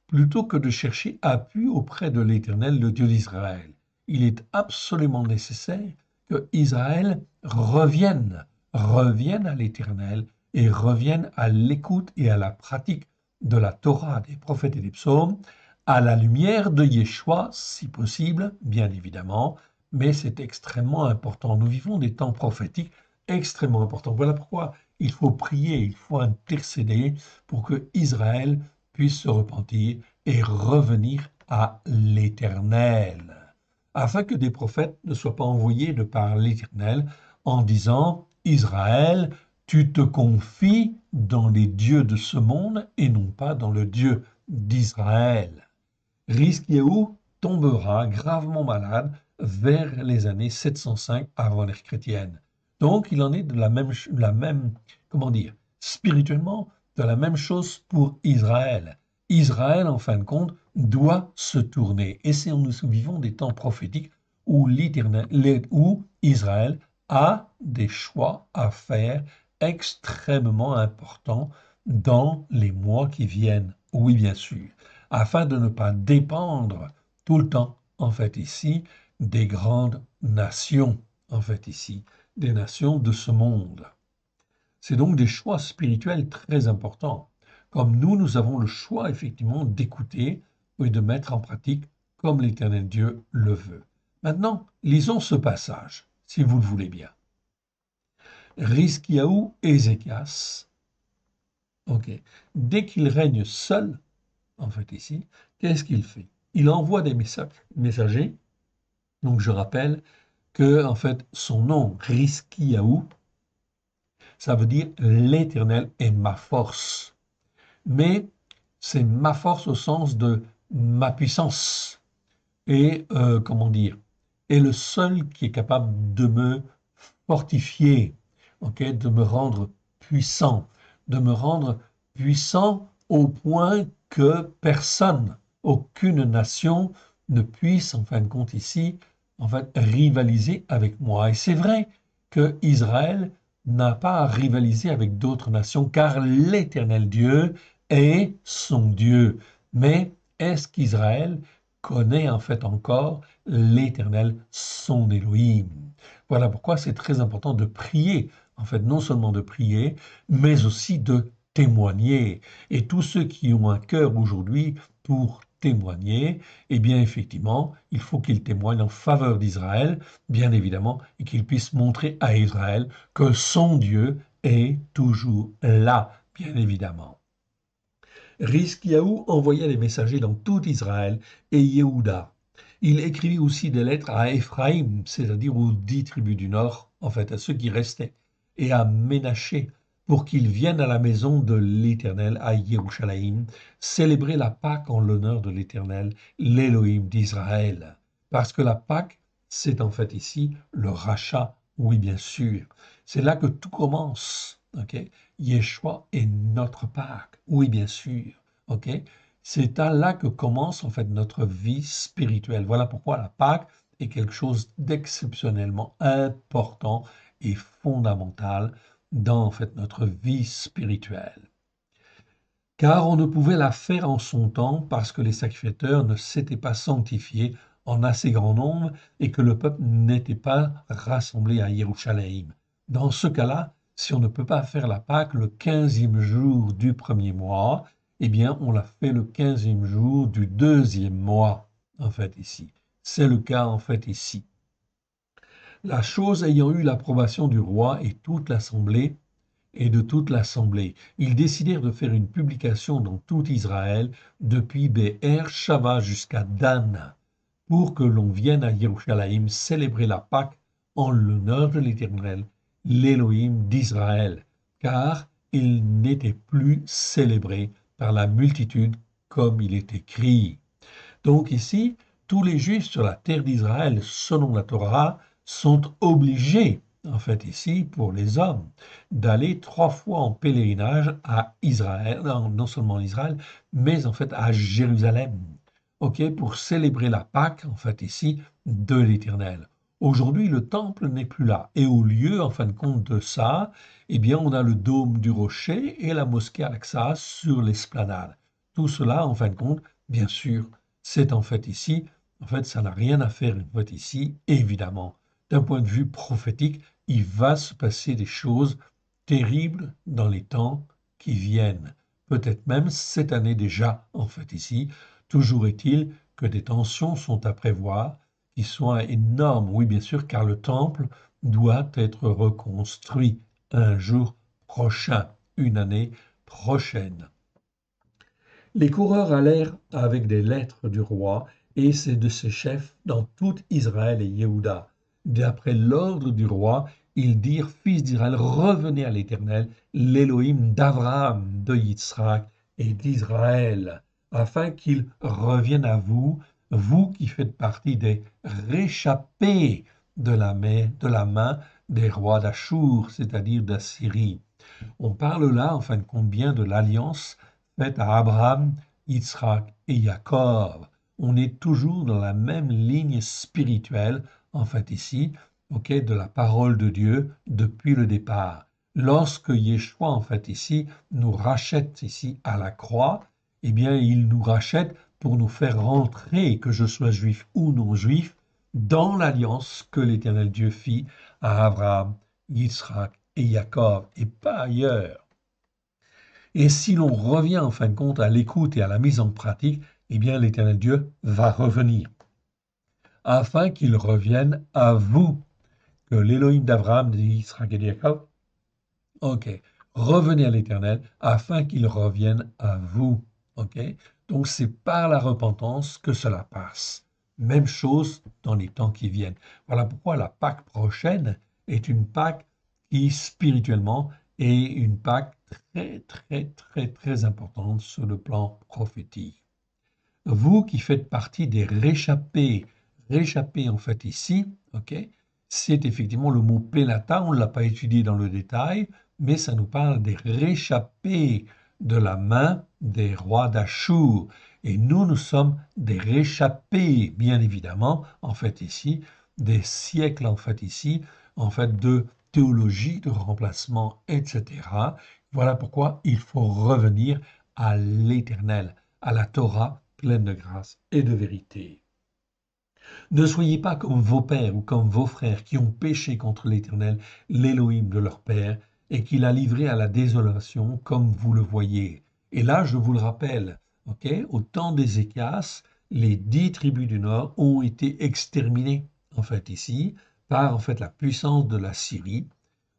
plutôt que de chercher appui auprès de l'Éternel, le Dieu d'Israël? Il est absolument nécessaire que Israël revienne à l'Éternel et revienne à l'écoute et à la pratique de la Torah, des prophètes et des psaumes, à la lumière de Yeshua, si possible, bien évidemment, mais c'est extrêmement important. Nous vivons des temps prophétiques extrêmement importants. Voilà pourquoi il faut prier, il faut intercéder pour que Israël puisse se repentir et revenir à l'Éternel, afin que des prophètes ne soient pas envoyés de par l'Éternel en disant Israël, tu te confies dans les dieux de ce monde et non pas dans le Dieu d'Israël. Rizkiyahu tombera gravement malade vers les années 705 avant l'ère chrétienne. Donc, il en est de la même, comment dire, spirituellement, de la même chose pour Israël. Israël, en fin de compte, doit se tourner. Et c'est nous vivons des temps prophétiques où où Israël a des choix à faire extrêmement importants dans les mois qui viennent. Oui, bien sûr, afin de ne pas dépendre tout le temps, en fait, ici, des grandes nations, en fait, ici, des nations de ce monde. C'est donc des choix spirituels très importants. Comme nous avons le choix, effectivement, d'écouter et de mettre en pratique comme l'Éternel Dieu le veut. Maintenant, lisons ce passage, si vous le voulez bien. Rizkiyahu et Ézéchias, ok, dès qu'il règne seul, en fait ici, qu'est-ce qu'il fait? Il envoie des messagers. Donc je rappelle que en fait son nom, Rizkiyahu, ça veut dire l'Éternel est ma force. Mais c'est ma force au sens de ma puissance. Et comment dire, est le seul qui est capable de me fortifier, ok, de me rendre puissant, de me rendre puissant au point que personne, aucune nation ne puisse, en fin de compte ici, en fait, rivaliser avec moi. Et c'est vrai que Israël n'a pas à rivaliser avec d'autres nations, car l'Éternel Dieu est son Dieu. Mais est-ce qu'Israël connaît en fait encore l'Éternel, son Elohim? Voilà pourquoi c'est très important de prier, en fait, non seulement de prier, mais aussi de témoigner. Et tous ceux qui ont un cœur aujourd'hui pour témoigner, eh bien, effectivement, il faut qu'ils témoignent en faveur d'Israël, bien évidemment, et qu'ils puissent montrer à Israël que son Dieu est toujours là, bien évidemment. Rizkiyahu envoya des messagers dans tout Israël et Yehuda. Il écrivit aussi des lettres à Éphraïm, c'est-à-dire aux 10 tribus du nord, en fait à ceux qui restaient, et à Ménaché, pour qu'ils viennent à la maison de l'Éternel à Yerushalayim, célébrer la Pâque en l'honneur de l'Éternel, l'Élohim d'Israël. Parce que la Pâque, c'est en fait ici le rachat, oui bien sûr. C'est là que tout commence. Okay? Yeshua est notre Pâque, oui bien sûr. Okay? C'est là que commence en fait notre vie spirituelle. Voilà pourquoi la Pâque est quelque chose d'exceptionnellement important et fondamental dans en fait notre vie spirituelle. Car on ne pouvait la faire en son temps parce que les sacrificateurs ne s'étaient pas sanctifiés en assez grand nombre et que le peuple n'était pas rassemblé à Yerushalayim. Dans ce cas-là, si on ne peut pas faire la Pâque le 15e jour du premier mois, eh bien on la fait le 15e jour du deuxième mois, en fait ici. C'est le cas en fait ici. La chose ayant eu l'approbation du roi et de toute l'assemblée, ils décidèrent de faire une publication dans tout Israël, depuis Be'er Shava jusqu'à Dan, pour que l'on vienne à Yerushalayim célébrer la Pâque en l'honneur de l'Éternel, l'Élohim d'Israël, car il n'était plus célébré par la multitude comme il est écrit. Donc ici, tous les Juifs sur la terre d'Israël, selon la Torah, sont obligés, en fait ici, pour les hommes, d'aller 3 fois en pèlerinage à Israël, non seulement en Israël, mais en fait à Jérusalem, ok, pour célébrer la Pâque, en fait ici, de l'Éternel. Aujourd'hui, le temple n'est plus là. Et au lieu, en fin de compte, de ça, eh bien, on a le dôme du rocher et la mosquée Al-Aqsa sur l'esplanade. Tout cela, en fin de compte, bien sûr, c'est en fait ici, en fait, ça n'a rien à faire une fois ici, évidemment. D'un point de vue prophétique, il va se passer des choses terribles dans les temps qui viennent. Peut-être même cette année déjà, en fait ici. Toujours est-il que des tensions sont à prévoir, qui sont énormes, oui bien sûr, car le temple doit être reconstruit un jour prochain, une année prochaine. Les coureurs allèrent avec des lettres du roi et de ses chefs dans tout Israël et Yehuda. D'après l'ordre du roi, ils dirent, fils d'Israël, revenez à l'Éternel, l'Élohim d'Abraham, de Yitzhak et d'Israël, afin qu'il revienne à vous, vous qui faites partie des réchappés de la main des rois d'Achour, c'est-à-dire d'Assyrie. On parle là, en fin de compte, bien de l'alliance faite à Abraham, Yitzhak et Jacob. On est toujours dans la même ligne spirituelle, en fait ici, ok, de la parole de Dieu depuis le départ. Lorsque Yeshua, en fait ici, nous rachète ici à la croix, eh bien, il nous rachète pour nous faire rentrer, que je sois juif ou non juif, dans l'alliance que l'Éternel Dieu fit à Abraham, Yitzhak et Jacob, et pas ailleurs. Et si l'on revient en fin de compte à l'écoute et à la mise en pratique, eh bien l'Éternel Dieu va revenir, afin qu'il revienne à vous, que l'Élohim d'Abraham, d'Israël et de Jacob, ok, revenez à l'Éternel, afin qu'il revienne à vous, ok. Donc c'est par la repentance que cela passe. Même chose dans les temps qui viennent. Voilà pourquoi la Pâque prochaine est une Pâque qui spirituellement est une Pâque très importante sur le plan prophétique. Vous qui faites partie des réchappés, réchappés en fait ici, ok, c'est effectivement le mot Pélata, on ne l'a pas étudié dans le détail, mais ça nous parle des réchappés de la main des rois d'Achour. Et nous sommes des réchappés, bien évidemment, en fait ici, des siècles en fait ici, en fait de théologie, de remplacement, etc. Voilà pourquoi il faut revenir à l'Éternel, à la Torah pleine de grâce et de vérité. Ne soyez pas comme vos pères ou comme vos frères qui ont péché contre l'Éternel, l'Élohim de leur père, et qui l'a livré à la désolation, comme vous le voyez. Et là, je vous le rappelle, ok, au temps d'Ézéchias, les 10 tribus du Nord ont été exterminées, en fait, ici, par en fait la puissance de la Syrie.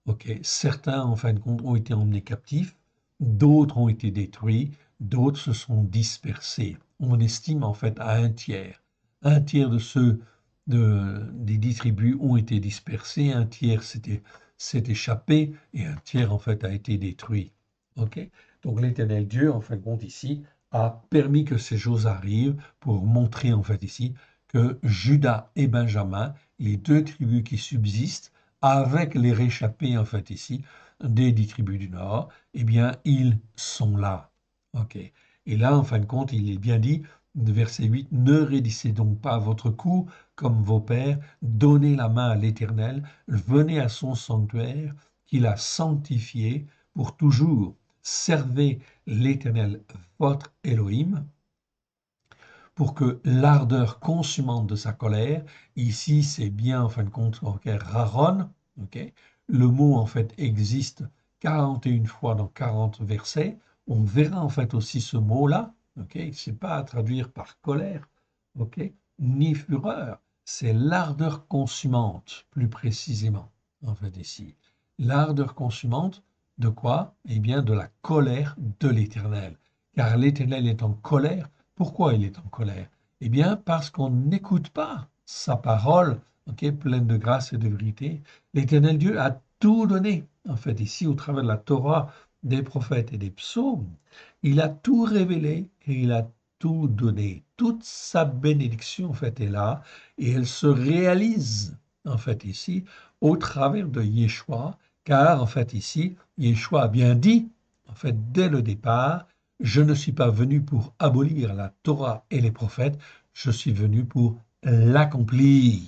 Ok, certains, en fin de compte, ont été emmenés captifs, d'autres ont été détruits, d'autres se sont dispersés. On estime en fait à un tiers de ceux des 10 tribus ont été dispersés, un tiers s'est échappé et un tiers en fait a été détruit. Ok, donc l'Éternel Dieu, en fin de compte ici, a permis que ces choses arrivent pour montrer en fait ici que Judas et Benjamin, les deux tribus qui subsistent, avec les réchappés en fait ici des 10 tribus du Nord, eh bien ils sont là. Ok. Et là, en fin de compte, il est bien dit, verset 8, ne raidissez donc pas votre cou comme vos pères, donnez la main à l'Éternel, venez à son sanctuaire qu'il a sanctifié pour toujours. Servez l'Éternel, votre Élohim, pour que l'ardeur consumante de sa colère, ici c'est bien en fin de compte, okay, Raron, okay, le mot en fait existe 41 fois dans 40 versets, on verra en fait aussi ce mot-là, okay, c'est pas à traduire par colère, okay, ni fureur, c'est l'ardeur consumante, plus précisément, en fait ici. L'ardeur consumante de quoi? Eh bien de la colère de l'Éternel, car l'Éternel est en colère. Pourquoi il est en colère? Eh bien, parce qu'on n'écoute pas sa parole, okay, pleine de grâce et de vérité. L'Éternel Dieu a tout donné, en fait, ici, au travers de la Torah, des prophètes et des psaumes. Il a tout révélé et il a tout donné. Toute sa bénédiction, en fait, est là et elle se réalise, en fait, ici, au travers de Yeshua, car, en fait, ici, Yeshua a bien dit, en fait, dès le départ, je ne suis pas venu pour abolir la Torah et les prophètes, je suis venu pour l'accomplir.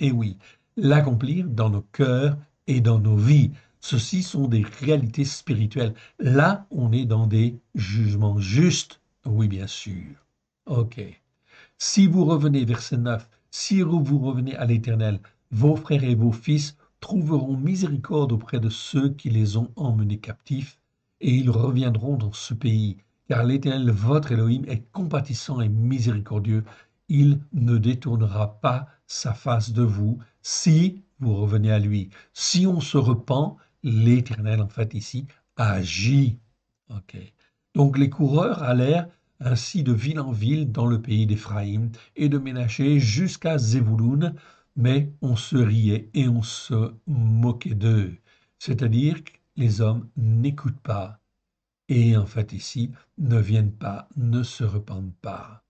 Et oui, l'accomplir dans nos cœurs et dans nos vies. Ceci sont des réalités spirituelles. Là, on est dans des jugements justes. Oui, bien sûr. OK. Si vous revenez, verset 9, si vous revenez à l'Éternel, vos frères et vos fils trouveront miséricorde auprès de ceux qui les ont emmenés captifs, et ils reviendront dans ce pays, car l'Éternel, votre Élohim, est compatissant et miséricordieux. Il ne détournera pas sa face de vous si vous revenez à lui. Si on se repent, l'Éternel, en fait, ici, agit. OK. Donc les coureurs allèrent ainsi de ville en ville dans le pays d'Éphraïm et de Ménaché jusqu'à Zébouloun, mais on se riait et on se moquait d'eux. C'est-à-dire que les hommes n'écoutent pas et en fait ici ne viennent pas, ne se repentent pas.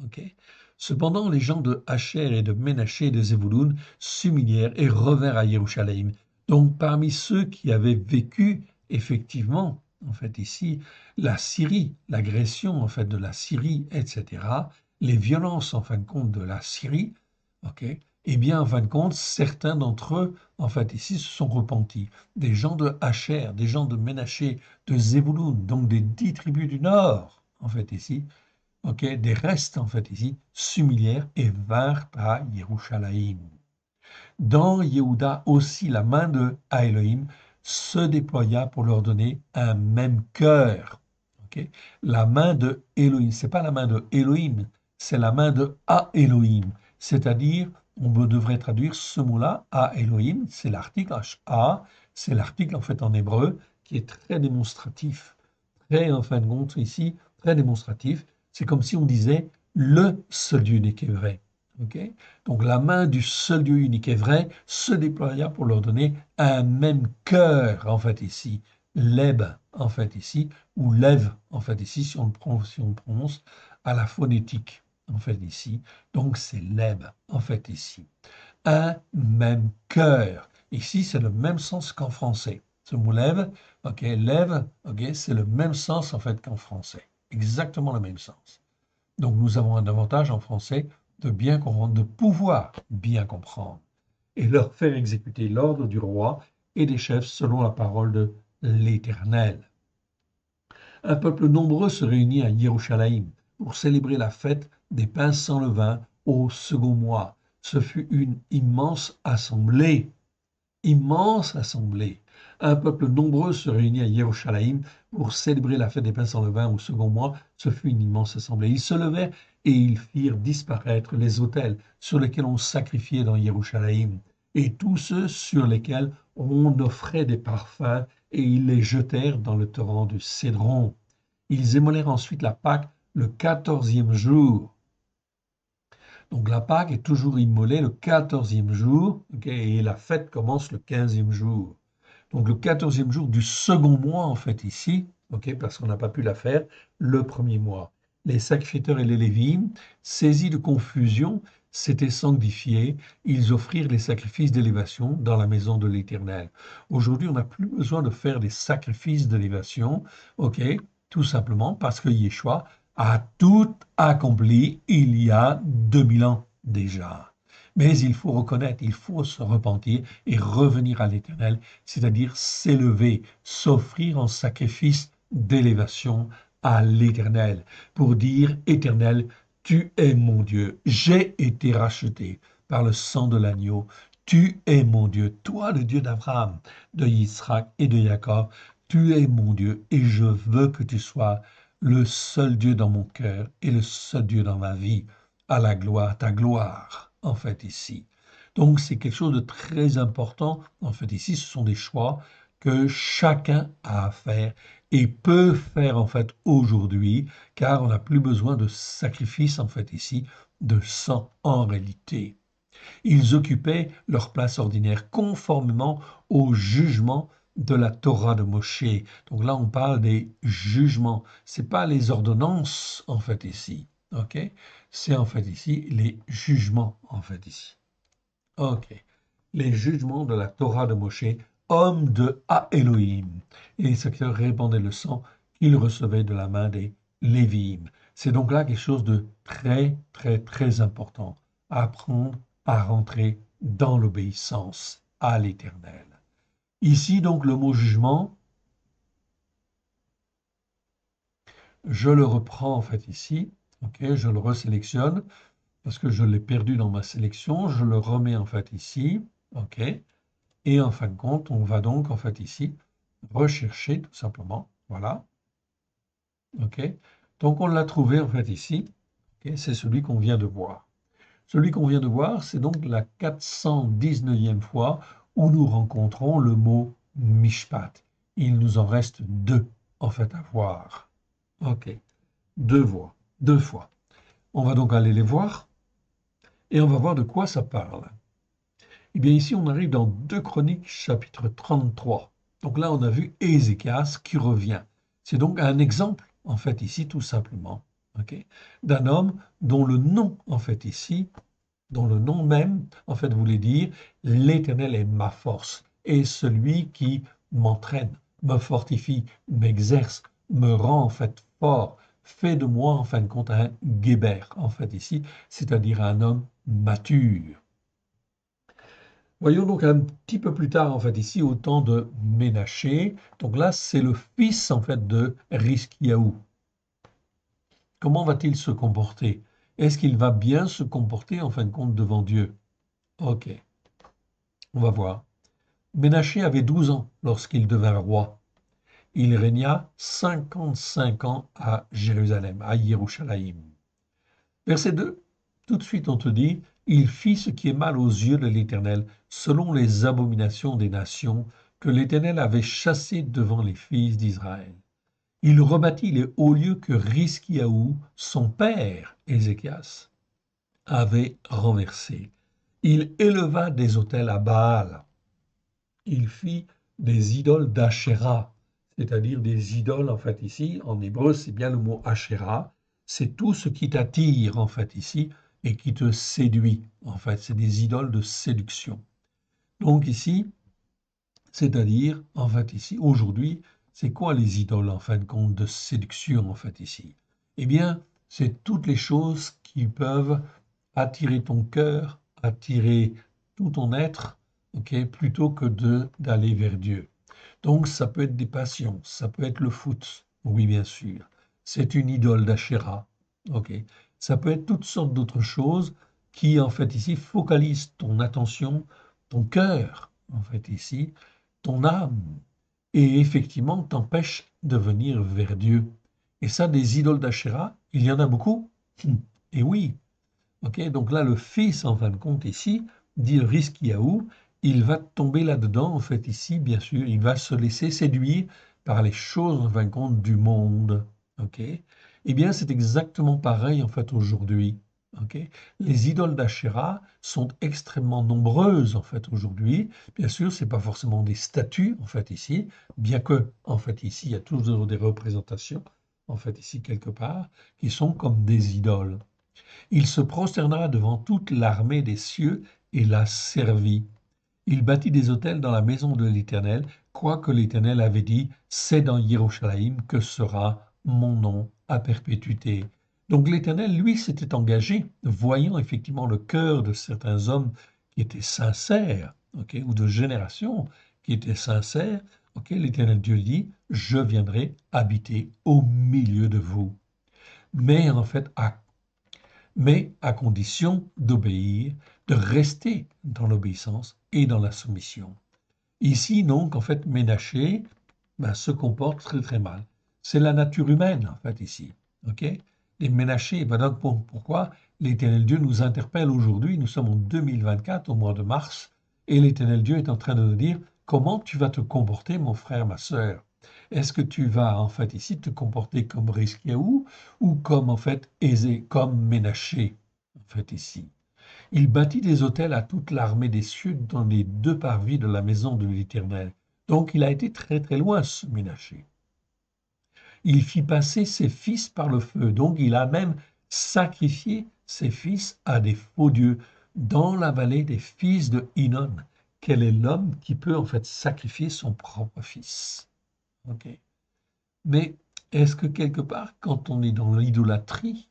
Okay. Cependant, les gens de Hacher et de Ménaché et de Zébouloun s'humilièrent et revinrent à Jérusalem. Donc parmi ceux qui avaient vécu effectivement en fait ici la Syrie, l'agression en fait de la Syrie, etc., les violences en fin de compte de la Syrie, ok, eh bien en fin de compte certains d'entre eux en fait ici se sont repentis. Des gens de Hacher, des gens de Ménaché, de Zébouloun, donc des 10 tribus du Nord en fait ici, ok, des restes en fait ici s'humilièrent et vinrent à Yerushalayim. Dans Yehuda aussi, la main de Elohim se déploya pour leur donner un même cœur. Okay? La main de Elohim, c'est pas la main de Elohim, c'est la main de A Elohim. C'est-à-dire, on devrait traduire ce mot-là, A Elohim, c'est l'article A, c'est l'article en fait en hébreu qui est très démonstratif, très en fin de compte ici, très démonstratif. C'est comme si on disait le seul Dieu unique est vrai. Okay? Donc la main du seul Dieu unique est vrai se déploya pour leur donner un même cœur, en fait ici, leb, en fait ici, ou lève, en fait ici, si on prononce à la phonétique, en fait ici. Donc c'est leb, en fait ici. Un même cœur. Ici, c'est le même sens qu'en français. Ce mot lève, ok, lève, ok, c'est le même sens en fait qu'en français. Exactement le même sens. Donc nous avons un avantage en français de bien comprendre, de pouvoir bien comprendre et leur faire exécuter l'ordre du roi et des chefs selon la parole de l'Éternel. Un peuple nombreux se réunit à Jérusalem pour célébrer la fête des pains sans levain au second mois. Ce fut une immense assemblée. Immense assemblée. Un peuple nombreux se réunit à Jérusalem pour célébrer la fête des pains sans levain au second mois. Ce fut une immense assemblée. Ils se levèrent et ils firent disparaître les autels sur lesquels on sacrifiait dans Jérusalem et tous ceux sur lesquels on offrait des parfums et ils les jetèrent dans le torrent du Cédron. Ils émolèrent ensuite la Pâque le 14e jour. Donc la Pâque est toujours immolée le 14e jour, okay, et la fête commence le 15e jour. Donc le 14e jour du second mois, en fait, ici, okay, parce qu'on n'a pas pu la faire le premier mois. Les sacrificateurs et les Lévites, saisis de confusion, s'étaient sanctifiés. Ils offrirent les sacrifices d'élévation dans la maison de l'Éternel. Aujourd'hui, on n'a plus besoin de faire des sacrifices d'élévation, ok, tout simplement parce que Yeshua a tout accompli il y a 2000 ans déjà. Mais il faut reconnaître, il faut se repentir et revenir à l'Éternel, c'est-à-dire s'élever, s'offrir en sacrifice d'élévation à l'Éternel, pour dire, Éternel, tu es mon Dieu, j'ai été racheté par le sang de l'agneau, tu es mon Dieu, toi le Dieu d'Abraham, de Isaac et de Jacob, tu es mon Dieu et je veux que tu sois le seul Dieu dans mon cœur et le seul Dieu dans ma vie, à la gloire, ta gloire, en fait, ici. Donc, c'est quelque chose de très important, en fait, ici, ce sont des choix que chacun a à faire et peut faire, en fait, aujourd'hui, car on n'a plus besoin de sacrifice, en fait, ici, de sang, en réalité. Ils occupaient leur place ordinaire conformément au jugement de la Torah de Moshe. Donc là, on parle des jugements. C'est pas les ordonnances, en fait, ici. OK? C'est en fait ici les jugements, en fait, ici. OK. Les jugements de la Torah de Moshe, homme de Elohim. Et les sacrificateurs répandaient le sang qu'ils recevaient de la main des Lévi'im. C'est donc là quelque chose de très, très, très important à apprendre à rentrer dans l'obéissance à l'Éternel. Ici, donc, le mot jugement, je le reprends en fait ici, ok, je le resélectionne parce que je l'ai perdu dans ma sélection, je le remets en fait ici, ok, et en fin de compte, on va donc en fait ici rechercher tout simplement, voilà, ok, donc on l'a trouvé en fait ici, ok, c'est celui qu'on vient de voir. Celui qu'on vient de voir, c'est donc la 419e fois où nous rencontrons le mot mishpat. Il nous en reste deux, en fait, à voir. OK, deux fois. On va donc aller les voir et on va voir de quoi ça parle. Eh bien, ici, on arrive dans 2 Chroniques, chapitre 33. Donc là, on a vu Ézéchias qui revient. C'est donc un exemple, en fait, ici, tout simplement, okay, d'un homme dont le nom, en fait, ici, dont le nom même, en fait, voulait dire l'Éternel est ma force et celui qui m'entraîne, me fortifie, m'exerce, me rend en fait fort, fait de moi en fin de compte un guéber, en fait ici, c'est-à-dire un homme mature. Voyons donc un petit peu plus tard, en fait, ici, au temps de Ménaché. Donc là, c'est le fils, en fait, de Riskiaou. Comment va-t-il se comporter? Est-ce qu'il va bien se comporter, en fin de compte, devant Dieu? Ok, on va voir. Ménaché avait 12 ans lorsqu'il devint roi. Il régna 55 ans à Jérusalem, à Jérusalem. Verset 2, tout de suite on te dit, il fit ce qui est mal aux yeux de l'Éternel, selon les abominations des nations que l'Éternel avait chassées devant les fils d'Israël. Il rebâtit les hauts lieux que Rizkiyahu, son père, Ézéchias, avait renversés. Il éleva des autels à Baal. Il fit des idoles d'Ashéra, c'est-à-dire des idoles, en fait, ici, en hébreu, c'est bien le mot Ashéra, c'est tout ce qui t'attire, en fait, ici, et qui te séduit, en fait, c'est des idoles de séduction. Donc ici, c'est-à-dire, en fait, ici, aujourd'hui, c'est quoi les idoles, en fin de compte, de séduction, en fait, ici? Eh bien, c'est toutes les choses qui peuvent attirer ton cœur, attirer tout ton être, ok, plutôt que d'aller vers Dieu. Donc, ça peut être des passions, ça peut être le foot, oui, bien sûr. C'est une idole d'Achéra, ok. Ça peut être toutes sortes d'autres choses qui, en fait, ici, focalisent ton attention, ton cœur, en fait, ici, ton âme, et effectivement t'empêchent de venir vers Dieu. Et ça, des idoles d'Achéra, il y en a beaucoup. Et oui, ok, donc là, le fils, en fin de compte, ici, dit Rizkiyahu, il va tomber là-dedans, en fait, ici, bien sûr, il va se laisser séduire par les choses, en fin de compte, du monde. Ok, eh bien, c'est exactement pareil, en fait, aujourd'hui. Ok, les idoles d'Achéra sont extrêmement nombreuses, en fait, aujourd'hui. Bien sûr, c'est pas forcément des statues, en fait, ici, bien que, en fait, ici, il y a toujours des représentations, en fait, ici, quelque part, qui sont comme des idoles. Il se prosterna devant toute l'armée des cieux et la servit. Il bâtit des autels dans la maison de l'Éternel, quoique l'Éternel avait dit, c'est dans Jérusalem que sera mon nom à perpétuité. Donc l'Éternel, lui, s'était engagé, voyant effectivement le cœur de certains hommes qui étaient sincères, ok, ou de générations qui étaient sincères, ok, l'Éternel Dieu dit, je viendrai habiter au milieu de vous. Mais en fait, à condition d'obéir, de rester dans l'obéissance et dans la soumission. Ici, donc, en fait, Ménaché se comporte très très mal. C'est la nature humaine, en fait, ici. Ok. Et Ménaché, donc pourquoi l'Éternel Dieu nous interpelle aujourd'hui, nous sommes en 2024, au mois de mars, et l'Éternel Dieu est en train de nous dire, comment tu vas te comporter, mon frère, ma sœur? Est-ce que tu vas, en fait, ici, te comporter comme Rizkiyahu ou comme, en fait, Aisé, comme Ménaché, en fait, ici? Il bâtit des autels à toute l'armée des cieux dans les deux parvis de la maison de l'Éternel. Donc il a été très très loin, ce Ménaché. Il fit passer ses fils par le feu. Donc il a même sacrifié ses fils à des faux dieux dans la vallée des fils de Hinnom. Quel est l'homme qui peut en fait sacrifier son propre fils? Ok. Mais est-ce que quelque part, quand on est dans l'idolâtrie,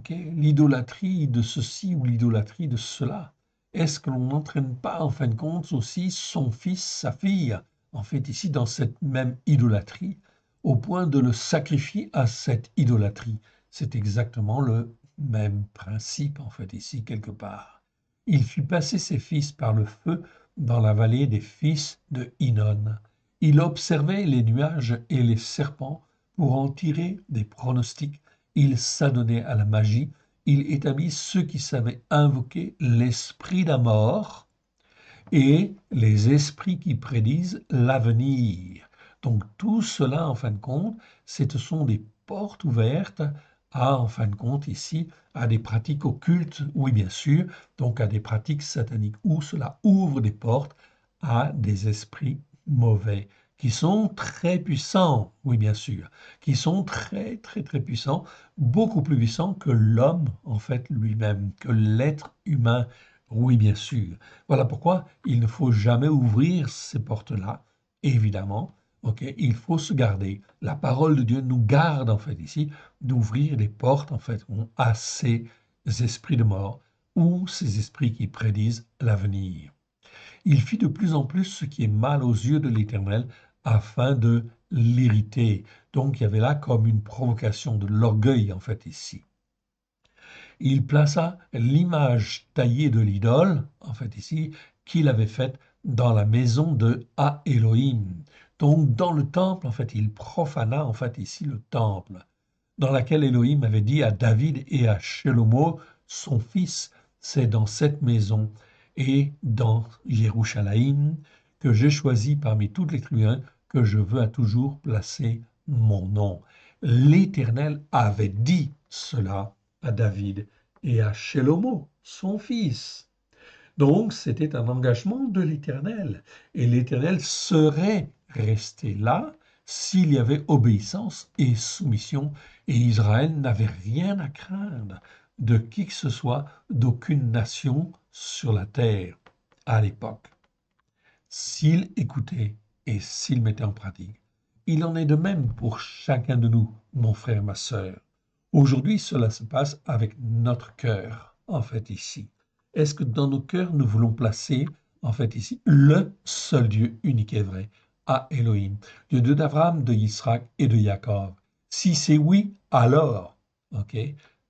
l'idolâtrie de ceci ou l'idolâtrie de cela. Est-ce que l'on n'entraîne pas, en fin de compte, aussi son fils, sa fille, en fait, ici, dans cette même idolâtrie, au point de le sacrifier à cette idolâtrie? C'est exactement le même principe, en fait, ici, quelque part. Il fit passer ses fils par le feu dans la vallée des fils de Hinnom. Il observait les nuages et les serpents pour en tirer des pronostics. Il s'adonnait à la magie, il établit ceux qui savaient invoquer l'esprit de la mort et les esprits qui prédisent l'avenir. Donc tout cela, en fin de compte, ce sont des portes ouvertes à, en fin de compte, ici, à des pratiques occultes, oui bien sûr, donc à des pratiques sataniques, où cela ouvre des portes à des esprits mauvais qui sont très puissants, oui bien sûr, qui sont très très très puissants, beaucoup plus puissants que l'homme en fait lui-même, que l'être humain, oui bien sûr. Voilà pourquoi il ne faut jamais ouvrir ces portes-là, évidemment. Ok, il faut se garder. La parole de Dieu nous garde en fait ici d'ouvrir les portes en fait à ces esprits de mort ou ces esprits qui prédisent l'avenir. Il fit de plus en plus ce qui est mal aux yeux de l'Éternel afin de l'irriter. Donc il y avait là comme une provocation de l'orgueil en fait ici. Il plaça l'image taillée de l'idole, en fait ici, qu'il avait faite dans la maison de A Elohim. Donc dans le temple, en fait, il profana en fait ici le temple, dans laquelle Elohim avait dit à David et à Shelomo, son fils, c'est dans cette maison et dans Jérusalem que j'ai choisi parmi toutes les tribus que je veux à toujours placer mon nom. L'Éternel avait dit cela à David et à Shelomo, son fils. Donc, c'était un engagement de l'Éternel. Et l'Éternel serait resté là s'il y avait obéissance et soumission. Et Israël n'avait rien à craindre de qui que ce soit, d'aucune nation sur la terre à l'époque. S'il écoutait et s'il mettait en pratique. Il en est de même pour chacun de nous, mon frère, ma sœur. Aujourd'hui, cela se passe avec notre cœur, en fait, ici. Est-ce que dans nos cœurs, nous voulons placer, en fait, ici, le seul Dieu unique et vrai, à Elohim, Dieu d'Abraham, de Isaac et de Jacob? Si c'est oui, alors, ok,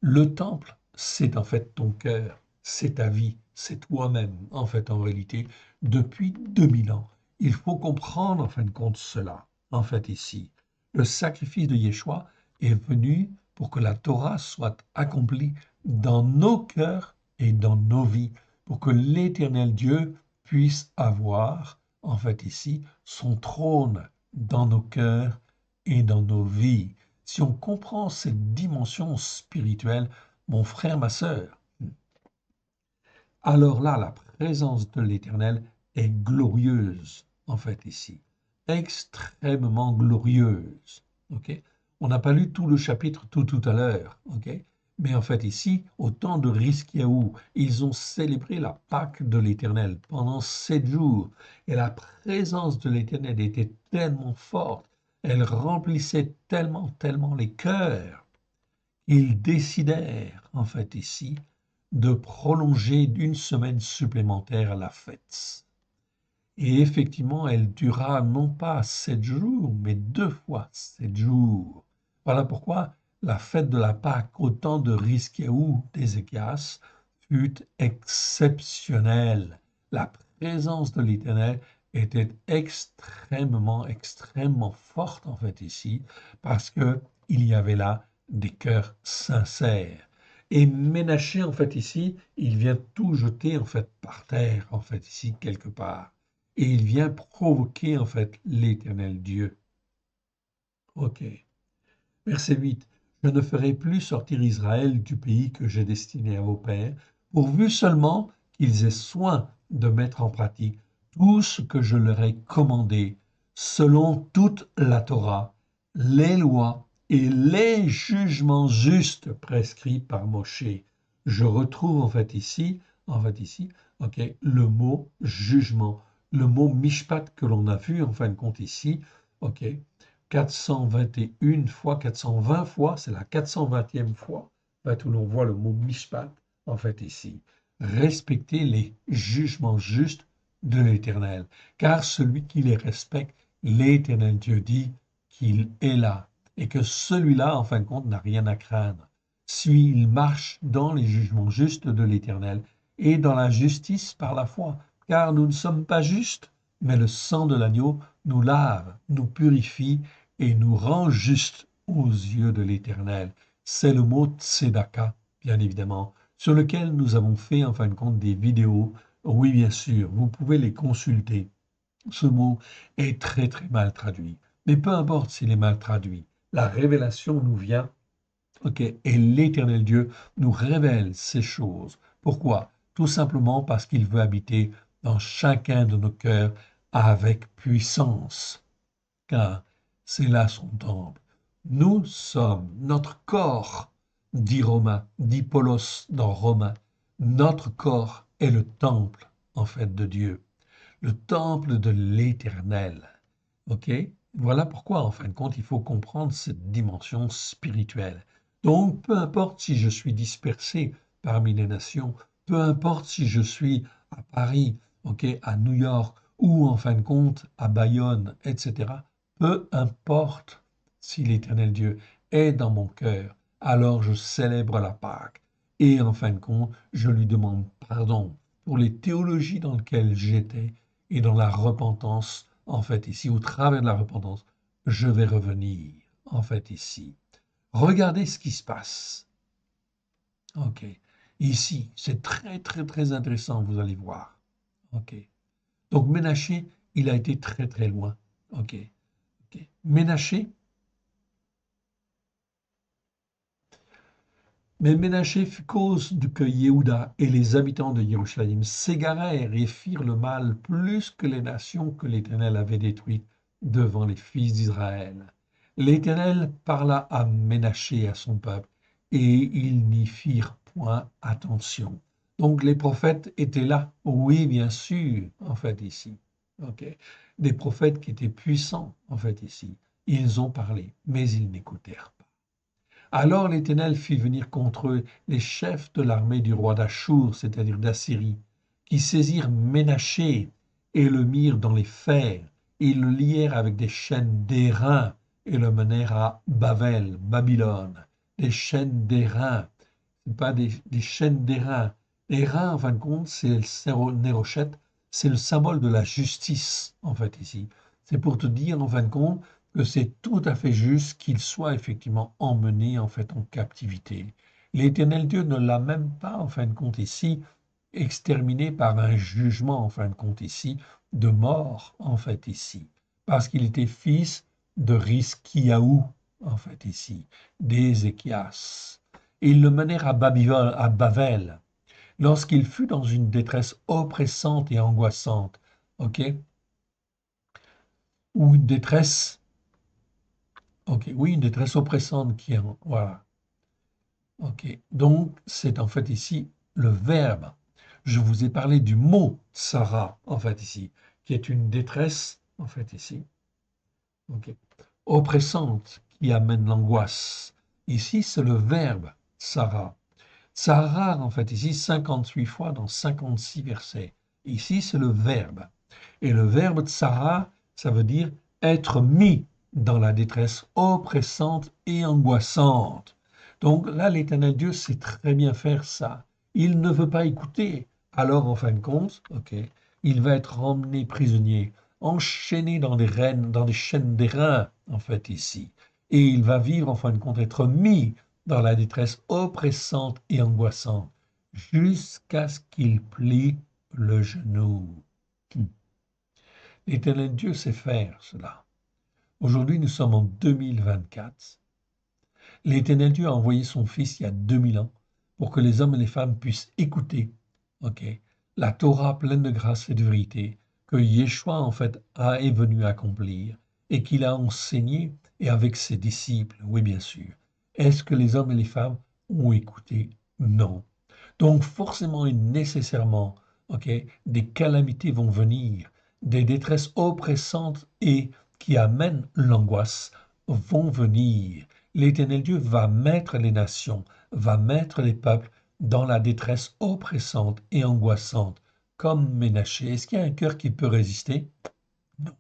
le temple, c'est en fait ton cœur, c'est ta vie, c'est toi-même, en fait, en réalité, depuis 2000 ans. Il faut comprendre, en fin de compte, cela, en fait, ici. Le sacrifice de Yeshua est venu pour que la Torah soit accomplie dans nos cœurs et dans nos vies, pour que l'Éternel Dieu puisse avoir, en fait ici, son trône dans nos cœurs et dans nos vies. Si on comprend cette dimension spirituelle, mon frère, ma sœur, alors là, la présence de l'Éternel est glorieuse, en fait ici, extrêmement glorieuse. Ok. On n'a pas lu tout le chapitre tout à l'heure, ok. Mais en fait ici, au temps de Rizkiaou, ils ont célébré la Pâque de l'Éternel pendant 7 jours. Et la présence de l'Éternel était tellement forte, elle remplissait tellement les cœurs. Ils décidèrent, en fait ici, de prolonger d'une semaine supplémentaire la fête. Et effectivement, elle dura non pas 7 jours, mais 2 fois 7 jours. Voilà pourquoi la fête de la Pâque au temps de Rizkiaou d'Ézéchias fut exceptionnelle. La présence de l'Éternel était extrêmement forte en fait ici, parce que il y avait là des cœurs sincères. Et Ménaché en fait ici, il vient tout jeter en fait par terre en fait ici quelque part. Et il vient provoquer en fait l'Éternel Dieu. Ok. Verset 8. Je ne ferai plus sortir Israël du pays que j'ai destiné à vos pères, pourvu seulement qu'ils aient soin de mettre en pratique tout ce que je leur ai commandé, selon toute la Torah, les lois et les jugements justes prescrits par Moshe. Je retrouve en fait ici, ok, le mot jugement, le mot mishpat que l'on a vu en fin de compte ici, ok, 421 fois, 420 fois, c'est la 420e fois où l'on voit le mot mishpat, en fait ici. Respecter les jugements justes de l'Éternel, car celui qui les respecte, l'Éternel Dieu dit qu'il est là, et que celui-là, en fin de compte, n'a rien à craindre. S'il marche dans les jugements justes de l'Éternel et dans la justice par la foi, car nous ne sommes pas justes, mais le sang de l'agneau nous lave, nous purifie et nous rend justes aux yeux de l'Éternel. C'est le mot tzedaka, bien évidemment, sur lequel nous avons fait en fin de compte des vidéos. Oui, bien sûr, vous pouvez les consulter. Ce mot est très mal traduit. Mais peu importe s'il est mal traduit, la révélation nous vient, ok, et l'Éternel Dieu nous révèle ces choses. Pourquoi? Tout simplement parce qu'il veut habiter dans chacun de nos cœurs avec puissance. Car c'est là son temple. Nous sommes, notre corps, dit Romain, dit Paulos dans Romains, notre corps est le temple, en fait, de Dieu, le temple de l'Éternel. OK? Voilà pourquoi, en fin de compte, il faut comprendre cette dimension spirituelle. Donc, peu importe si je suis dispersé parmi les nations, peu importe si je suis à Paris, OK, à New York, ou en fin de compte à Bayonne, etc., peu importe si l'Éternel Dieu est dans mon cœur, alors je célèbre la Pâque. Et en fin de compte, je lui demande pardon pour les théologies dans lesquelles j'étais et dans la repentance, en fait, ici, au travers de la repentance, je vais revenir, en fait, ici. Regardez ce qui se passe. OK. Ici, c'est très intéressant, vous allez voir. OK. Donc, Ménaché, il a été très loin. OK. OK. Ménaché, Mais Ménaché fut cause de que Yehuda et les habitants de Jérusalem s'égarèrent et firent le mal plus que les nations que l'Éternel avait détruites devant les fils d'Israël. L'Éternel parla à Ménaché et à son peuple, et ils n'y firent point attention. Donc les prophètes étaient là, oui bien sûr, en fait ici. Ok. Des prophètes qui étaient puissants, en fait ici. Ils ont parlé, mais ils n'écoutèrent pas. Alors l'Éternel fit venir contre eux les chefs de l'armée du roi d'Achour, c'est-à-dire d'Assyrie, qui saisirent Ménaché et le mirent dans les fers, et le lièrent avec des chaînes d'airain et le menèrent à Bavel, Babylone. Des chaînes d'airain, ce pas des chaînes d'airain. L'airain, en fin de compte, c'est le nérochette, c'est le symbole de la justice, en fait, ici. C'est pour te dire, en fin de compte, que c'est tout à fait juste qu'il soit effectivement emmené en fait en captivité. L'Éternel Dieu ne l'a même pas en fin de compte ici exterminé par un jugement en fin de compte ici de mort en fait ici parce qu'il était fils de Riskiaou en fait ici d'Ézéchias. Ils le menèrent à Bavel lorsqu'il fut dans une détresse oppressante et angoissante, ok, ou une détresse. Ok, oui, une détresse oppressante qui est... Voilà. Ok, donc c'est en fait ici le verbe. Je vous ai parlé du mot Sarah, en fait ici, qui est une détresse, en fait ici, ok, oppressante, qui amène l'angoisse. Ici, c'est le verbe Sarah. Sarah, en fait ici, 58 fois dans 56 versets. Ici, c'est le verbe. Et le verbe Sarah, ça veut dire être mis dans la détresse oppressante et angoissante. Donc là, l'Éternel Dieu sait très bien faire ça. Il ne veut pas écouter. Alors, en fin de compte, ok, il va être emmené prisonnier, enchaîné dans dans des chaînes d'airain, en fait, ici. Et il va vivre, en fin de compte, être mis dans la détresse oppressante et angoissante, jusqu'à ce qu'il plie le genou. L'Éternel Dieu sait faire cela. Aujourd'hui, nous sommes en 2024. L'Éternel Dieu a envoyé son Fils il y a 2000 ans pour que les hommes et les femmes puissent écouter, ok, la Torah pleine de grâce et de vérité que Yeshua en fait est venu accomplir et qu'il a enseigné et avec ses disciples, oui bien sûr. Est-ce que les hommes et les femmes ont écouté? Non. Donc forcément et nécessairement, ok, des calamités vont venir, des détresses oppressantes et qui amènent l'angoisse vont venir. L'Éternel Dieu va mettre les nations, va mettre les peuples dans la détresse oppressante et angoissante, comme Ménaché. Est-ce qu'il y a un cœur qui peut résister? Non.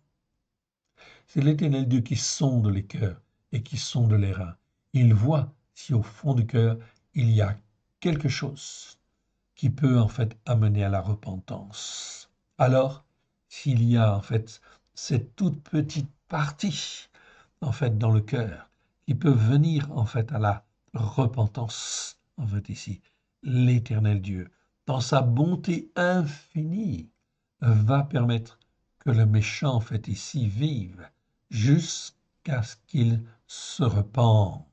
C'est l'Éternel Dieu qui sonde les cœurs et qui sonde les reins. Il voit si au fond du cœur il y a quelque chose qui peut en fait amener à la repentance. Alors, s'il y a en fait cette toute petite partie en fait dans le cœur qui peut venir en fait à la repentance, en fait ici, l'Éternel Dieu, dans sa bonté infinie, va permettre que le méchant en fait ici vive jusqu'à ce qu'il se repente.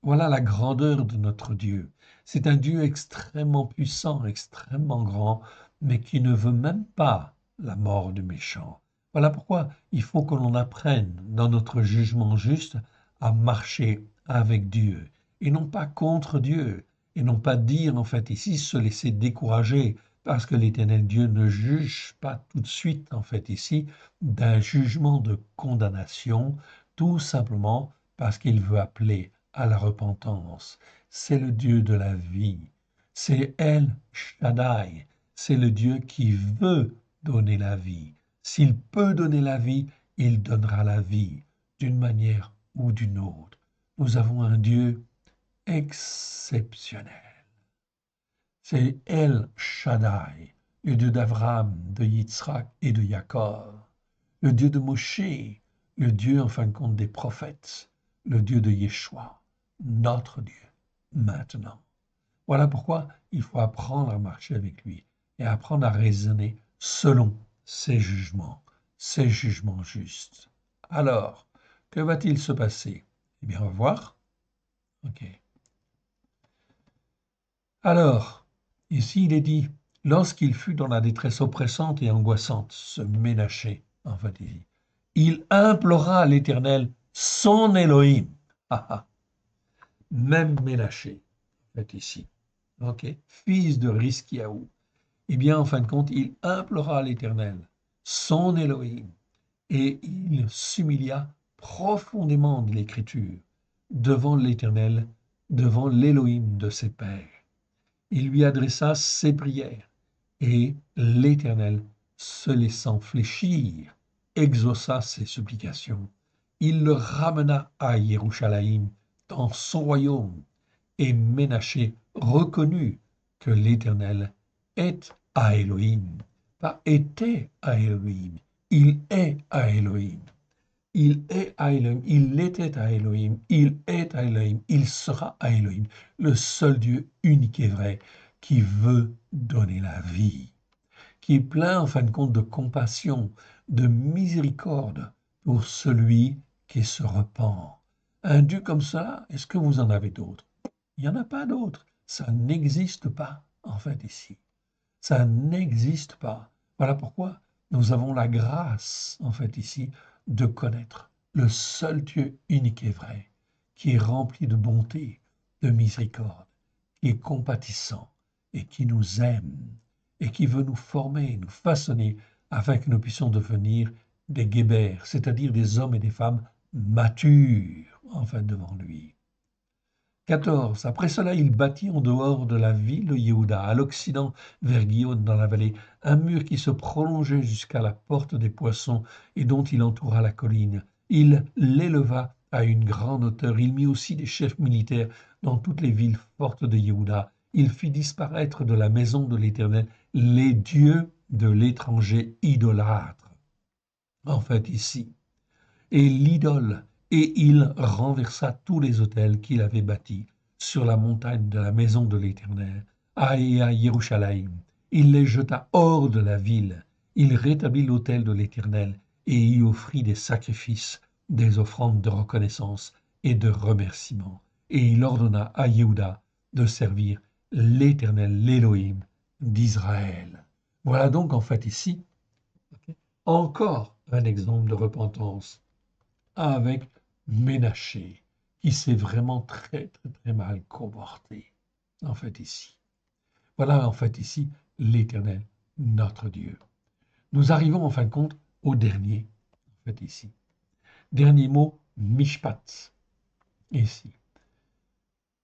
Voilà la grandeur de notre Dieu. C'est un Dieu extrêmement puissant, extrêmement grand, mais qui ne veut même pas la mort du méchant. Voilà pourquoi il faut que l'on apprenne dans notre jugement juste à marcher avec Dieu et non pas contre Dieu et non pas dire en fait ici se laisser décourager parce que l'Éternel Dieu ne juge pas tout de suite en fait ici d'un jugement de condamnation, tout simplement parce qu'il veut appeler à la repentance. C'est le Dieu de la vie. C'est El Shaddai. C'est le Dieu qui veut donner la vie. S'il peut donner la vie, il donnera la vie d'une manière ou d'une autre. Nous avons un Dieu exceptionnel. C'est El Shaddai, le Dieu d'Abraham, de Yitzhak et de Jacob, le Dieu de Moshe, le Dieu en fin de compte des prophètes, le Dieu de Yeshua, notre Dieu, maintenant. Voilà pourquoi il faut apprendre à marcher avec lui et apprendre à raisonner selon ses jugements justes. Alors, que va-t-il se passer? Eh bien, on va voir. OK. Alors, ici il est dit, lorsqu'il fut dans la détresse oppressante et angoissante, ce Ménaché, en fait, il implora à l'Éternel, son Elohim. Ah, ah, même Ménaché, en fait, ici, ok, fils de Riskiaou. Eh bien, en fin de compte, il implora à l'Éternel, son Elohim, et il s'humilia profondément de l'Écriture devant l'Éternel, devant l'Élohim de ses pères. Il lui adressa ses prières, et l'Éternel, se laissant fléchir, exauça ses supplications. Il le ramena à Jérusalem, dans son royaume, et Ménaché reconnut que l'Éternel est à Elohim, pas était à Elohim, il est à Elohim. Il est à Elohim, il était à Elohim, il est à Elohim, il sera à Elohim, le seul Dieu unique et vrai qui veut donner la vie, qui est plein en fin de compte de compassion, de miséricorde pour celui qui se repent. Un Dieu comme ça, est-ce que vous en avez d'autres? Il n'y en a pas d'autres. Ça n'existe pas, en fait, ici. Ça n'existe pas. Voilà pourquoi nous avons la grâce, en fait, ici, de connaître le seul Dieu unique et vrai, qui est rempli de bonté, de miséricorde, qui est compatissant et qui nous aime et qui veut nous former, nous façonner afin que nous puissions devenir des guébères, c'est-à-dire des hommes et des femmes matures, enfin, devant lui. 14. Après cela, il bâtit en dehors de la ville de Yehuda, à l'occident, vers Guillaume dans la vallée, un mur qui se prolongeait jusqu'à la porte des poissons et dont il entoura la colline. Il l'éleva à une grande hauteur. Il mit aussi des chefs militaires dans toutes les villes fortes de Yehuda. Il fit disparaître de la maison de l'Éternel les dieux de l'étranger idolâtre. En fait, ici, et l'idole, et il renversa tous les autels qu'il avait bâtis sur la montagne de la maison de l'Éternel, à Jérusalem. Il les jeta hors de la ville. Il rétablit l'autel de l'Éternel et y offrit des sacrifices, des offrandes de reconnaissance et de remerciement. Et il ordonna à Yehuda de servir l'Éternel, l'Élohim d'Israël. Voilà donc en fait ici encore un exemple de repentance avec Ménaché, qui s'est vraiment très mal comporté, en fait, ici. Voilà, en fait, ici, l'Éternel, notre Dieu. Nous arrivons, en fin de compte, au dernier, en fait, ici. Dernier mot, Mishpat, ici.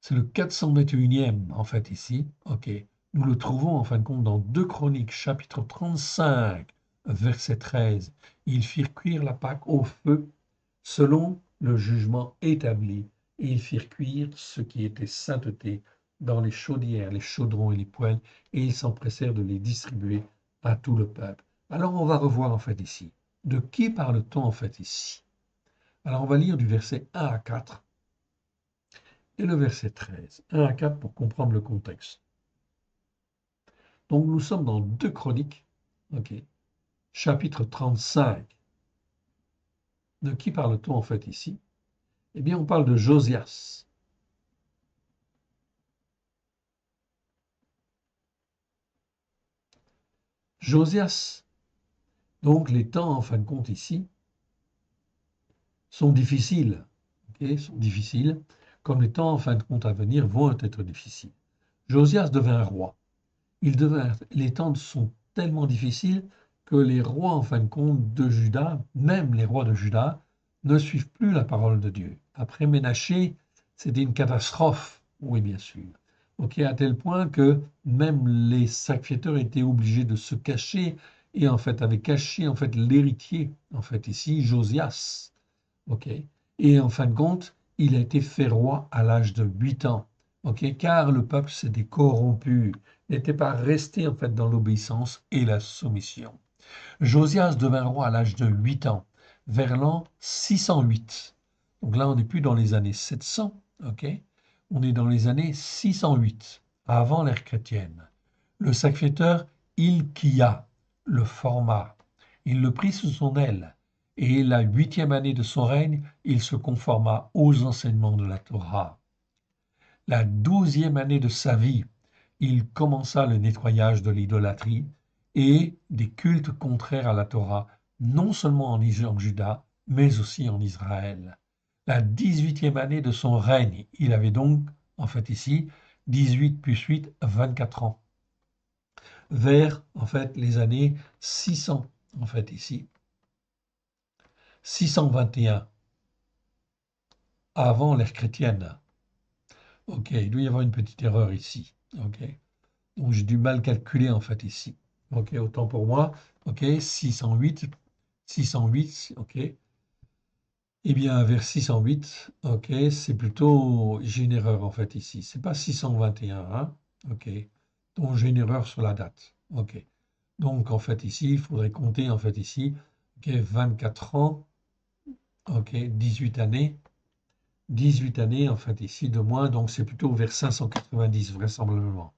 C'est le 421e, en fait, ici, ok. Nous le trouvons, en fin de compte, dans 2 Chroniques, chapitre 35, verset 13. Ils firent cuire la Pâque au feu selon le jugement établi, et ils firent cuire ce qui était sainteté dans les chaudières, les chaudrons et les poêles, et ils s'empressèrent de les distribuer à tout le peuple. Alors on va revoir en fait ici. De qui parle-t-on en fait ici? Alors on va lire du verset 1 à 4 et le verset 13. 1 à 4 pour comprendre le contexte. Donc nous sommes dans 2 Chroniques, ok, chapitre 35. De qui parle-t-on en fait ici? Eh bien on parle de Josias. Josias, donc les temps, en fin de compte, ici, sont difficiles, okay, sont difficiles, comme les temps, en fin de compte, à venir vont être difficiles. Josias devint roi. Les temps sont tellement difficiles que les rois, en fin de compte, de Juda, même les rois de Juda, ne suivent plus la parole de Dieu. Après Ménaché, c'était une catastrophe, oui, bien sûr. Ok, à tel point que même les sacrificateurs étaient obligés de se cacher et en fait avaient caché en fait l'héritier, en fait ici Josias. Ok, et en fin de compte, il a été fait roi à l'âge de 8 ans. Ok, car le peuple s'était corrompu, n'était pas resté en fait dans l'obéissance et la soumission. Josias devint roi à l'âge de 8 ans, vers l'an 608. Donc là, on n'est plus dans les années 700, ok? On est dans les années 608, avant l'ère chrétienne. Le sacrificateur Hilkia le forma. Il le prit sous son aile, et la 8e année de son règne, il se conforma aux enseignements de la Torah. La 12e année de sa vie, il commença le nettoyage de l'idolâtrie et des cultes contraires à la Torah, non seulement en Juda, mais aussi en Israël. La 18e année de son règne, il avait donc, en fait ici, 18 plus 8, 24 ans, vers, en fait, les années 600, en fait ici, 621, avant l'ère chrétienne. Ok, il doit y avoir une petite erreur ici. Ok, donc j'ai du mal calculer en fait ici. Ok, autant pour moi. Ok, 608, 608. Ok, eh bien vers 608. Ok, c'est plutôt j'ai une erreur en fait ici. C'est pas 621. Hein. Ok, donc j'ai une erreur sur la date. Ok, donc en fait ici, il faudrait compter en fait ici. Ok, 24 ans. Ok, 18 années. 18 années, en fait, ici, de moins, donc c'est plutôt vers 590, vraisemblablement.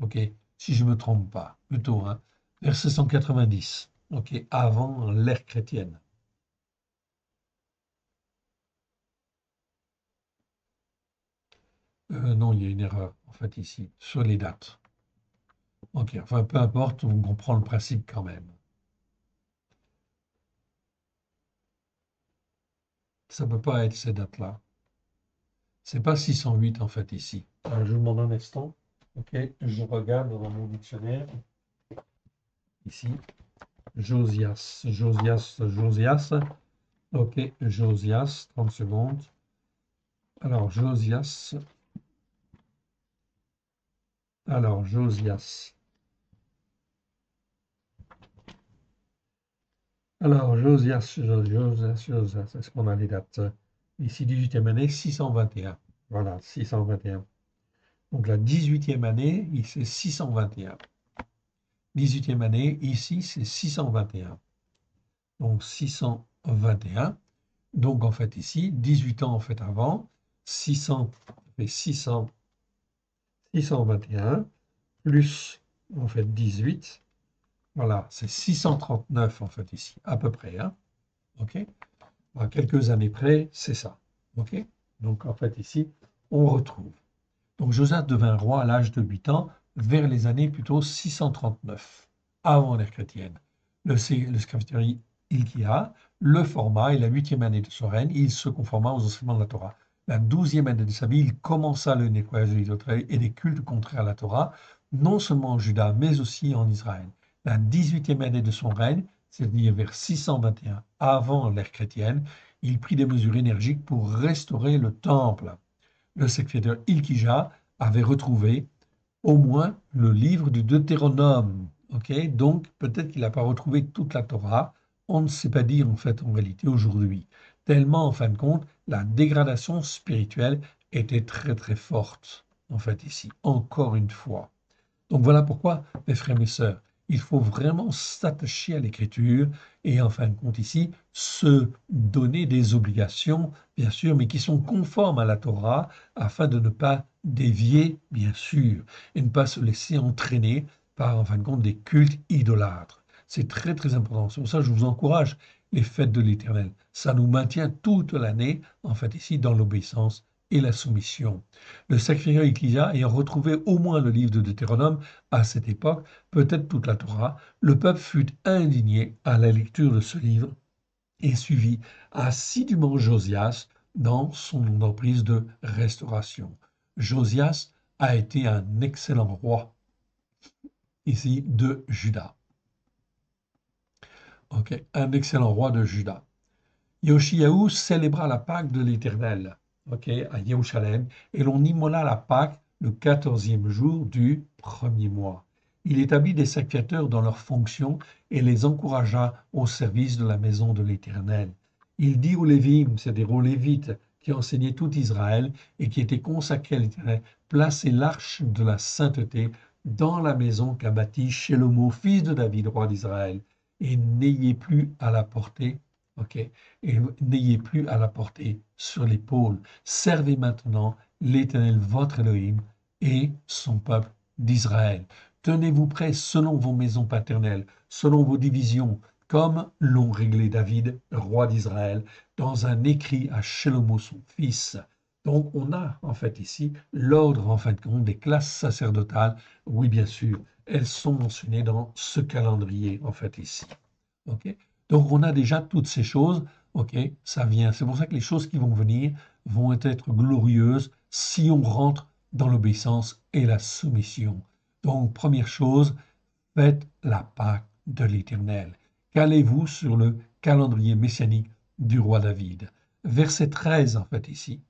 OK, si je ne me trompe pas, plutôt, hein, vers 590, OK, avant l'ère chrétienne. Non, il y a une erreur, en fait, ici, sur les dates. OK, enfin, peu importe, on comprend le principe quand même. Ça ne peut pas être ces dates-là. C'est pas 608, en fait, ici. Alors, je vous demande un instant. OK, je regarde dans mon dictionnaire, ici. Josias, Josias, Josias. Ok, Josias, 30 secondes. Alors, Josias. Alors, Josias. Alors, Josias. Est-ce qu'on a les dates? Ici, 18e année, 621. Voilà, 621. Donc, la 18e année, c'est 621. 18e année, ici, c'est 621. Donc, 621. Donc, en fait, ici, 18 ans, en fait, avant. 600, fait 600, 621, plus, en fait, 18. Voilà, c'est 639 en fait ici, à peu près. Hein, OK? À quelques années près, c'est ça. OK? Donc en fait ici, on retrouve. Donc Josaph devint roi à l'âge de 8 ans, vers les années plutôt 639, avant l'ère chrétienne. Le serviteur Hilkia le forma et la 8e année de son règne, il se conforma aux enseignements de la Torah. La 12e année de sa vie, il commença le nettoyage de l'idolâtrie et des cultes contraires à la Torah, non seulement en Juda, mais aussi en Israël. La 18e année de son règne, c'est-à-dire vers 621 avant l'ère chrétienne, il prit des mesures énergiques pour restaurer le temple. Le secrétaire Ilkija avait retrouvé au moins le livre du Deutéronome. Okay, donc peut-être qu'il n'a pas retrouvé toute la Torah. On ne sait pas dire en fait en réalité aujourd'hui. Tellement en fin de compte, la dégradation spirituelle était très très forte en fait ici, encore une fois. Donc voilà pourquoi, mes frères et mes sœurs, il faut vraiment s'attacher à l'écriture et en fin de compte ici, se donner des obligations, bien sûr, mais qui sont conformes à la Torah, afin de ne pas dévier, bien sûr, et ne pas se laisser entraîner par, en fin de compte, des cultes idolâtres. C'est très, très important. C'est pour ça que je vous encourage les fêtes de l'Éternel. Ça nous maintient toute l'année, en fait, ici, dans l'obéissance et la soumission. Le sacrificateur Ecclésia ayant retrouvé au moins le livre de Deutéronome à cette époque, peut-être toute la Torah, le peuple fut indigné à la lecture de ce livre et suivit assidûment Josias dans son emprise de restauration. Josias a été un excellent roi ici de Juda. Ok, un excellent roi de Juda. Yoshiahu célébra la Pâque de l'Éternel, ok, à Jérusalem, et l'on immola la Pâque le 14e jour du premier mois. Il établit des sacrificateurs dans leurs fonctions et les encouragea au service de la maison de l'Éternel. Il dit aux Lévites, c'est-à-dire aux Lévites qui enseignaient tout Israël et qui étaient consacrés à l'Éternel, placez l'arche de la sainteté dans la maison qu'a bâtie Shlomo, fils de David, roi d'Israël, et n'ayez plus à la porter. Ok, et n'ayez plus à la porter sur l'épaule. Servez maintenant l'Éternel votre Elohim et son peuple d'Israël. Tenez-vous prêts selon vos maisons paternelles, selon vos divisions, comme l'ont réglé David, roi d'Israël, dans un écrit à Shlomo son fils. Donc, on a en fait ici l'ordre en fin de compte des classes sacerdotales. Oui, bien sûr, elles sont mentionnées dans ce calendrier en fait ici. Ok. Donc, on a déjà toutes ces choses. Ok, ça vient. C'est pour ça que les choses qui vont venir vont être glorieuses si on rentre dans l'obéissance et la soumission. Donc, première chose, faites la Pâque de l'Éternel. Calez-vous sur le calendrier messianique du roi David. Verset 13, en fait, ici.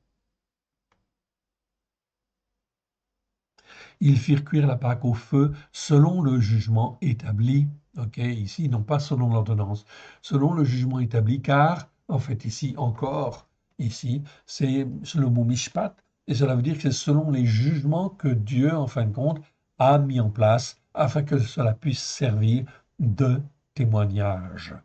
Ils firent cuire la Pâque au feu selon le jugement établi. Ok, ici, non pas selon l'ordonnance, selon le jugement établi, car, en fait, ici encore, ici, c'est le mot mishpat, et cela veut dire que c'est selon les jugements que Dieu, en fin de compte, a mis en place afin que cela puisse servir de témoignage.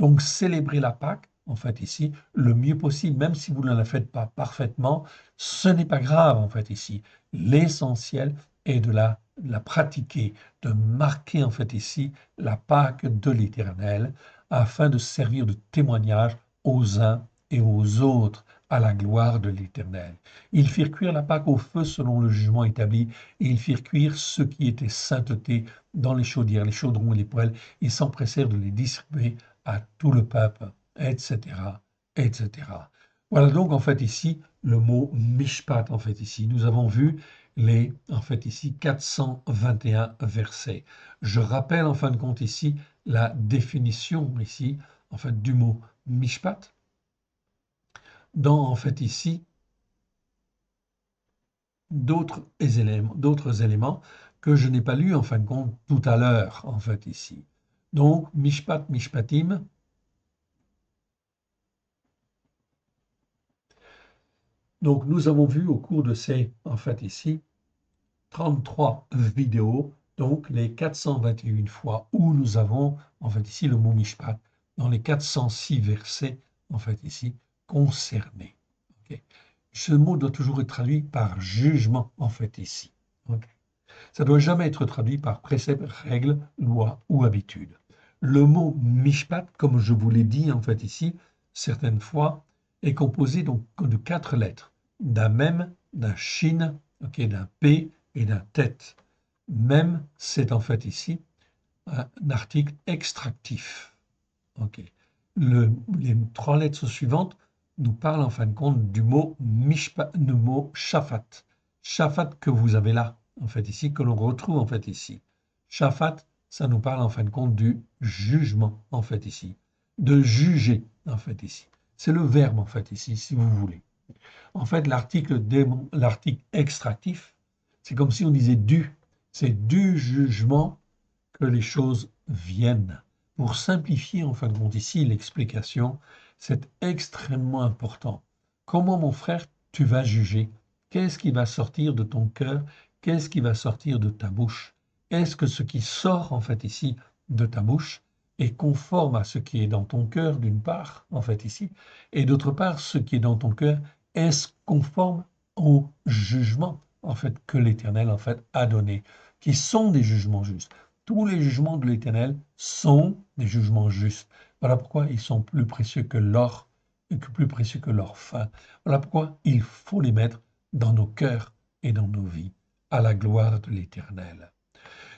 Donc, célébrer la Pâque, en fait, ici, le mieux possible, même si vous ne la faites pas parfaitement, ce n'est pas grave, en fait, ici. L'essentiel est de la pratiquer, de marquer, en fait, ici, la Pâque de l'Éternel, afin de servir de témoignage aux uns et aux autres à la gloire de l'Éternel. Ils firent cuire la Pâque au feu selon le jugement établi, et ils firent cuire ce qui était sainteté dans les chaudières, les chaudrons et les poêles. Ils s'empressèrent de les distribuer à tout le peuple, etc., etc. Voilà donc en fait ici le mot mishpat en fait ici. Nous avons vu les en fait ici 421 versets. Je rappelle en fin de compte ici la définition ici en fait du mot mishpat dans en fait ici d'autres éléments que je n'ai pas lus en fin de compte tout à l'heure en fait ici. Donc mishpat mishpatim. Donc, nous avons vu au cours de ces, en fait ici, 33 vidéos, donc les 421 fois où nous avons, en fait ici, le mot mishpat, dans les 406 versets, en fait ici, concernés. Okay. Ce mot doit toujours être traduit par jugement, en fait ici. Okay. Ça ne doit jamais être traduit par précepte, règle, loi ou habitude. Le mot mishpat, comme je vous l'ai dit en fait ici, certaines fois, est composé donc de 4 lettres, d'un mem, d'un shin, okay, d'un p et d'un tet. Mem, c'est en fait ici un article extractif. Okay. Les 3 lettres suivantes nous parlent en fin de compte du mot mishpat, du mot shafat. Shafat que vous avez là, en fait ici, que l'on retrouve en fait ici. Shafat, ça nous parle en fin de compte du jugement, en fait ici. De juger, en fait ici. C'est le verbe, en fait ici, si vous voulez. En fait, l'article extractif, c'est comme si on disait du. C'est du jugement que les choses viennent. Pour simplifier en fin de compte ici l'explication, c'est extrêmement important. Comment, mon frère, tu vas juger? Qu'est-ce qui va sortir de ton cœur? Qu'est-ce qui va sortir de ta bouche? Est-ce que ce qui sort en fait ici de ta bouche est conforme à ce qui est dans ton cœur d'une part, en fait ici, et d'autre part, ce qui est dans ton cœur, est-ce conforme au jugement en fait que l'Éternel en fait a donné, qui sont des jugements justes? Tous les jugements de l'Éternel sont des jugements justes. Voilà pourquoi ils sont plus précieux que l'or et plus précieux que l'or fin. Voilà pourquoi il faut les mettre dans nos cœurs et dans nos vies, à la gloire de l'Éternel.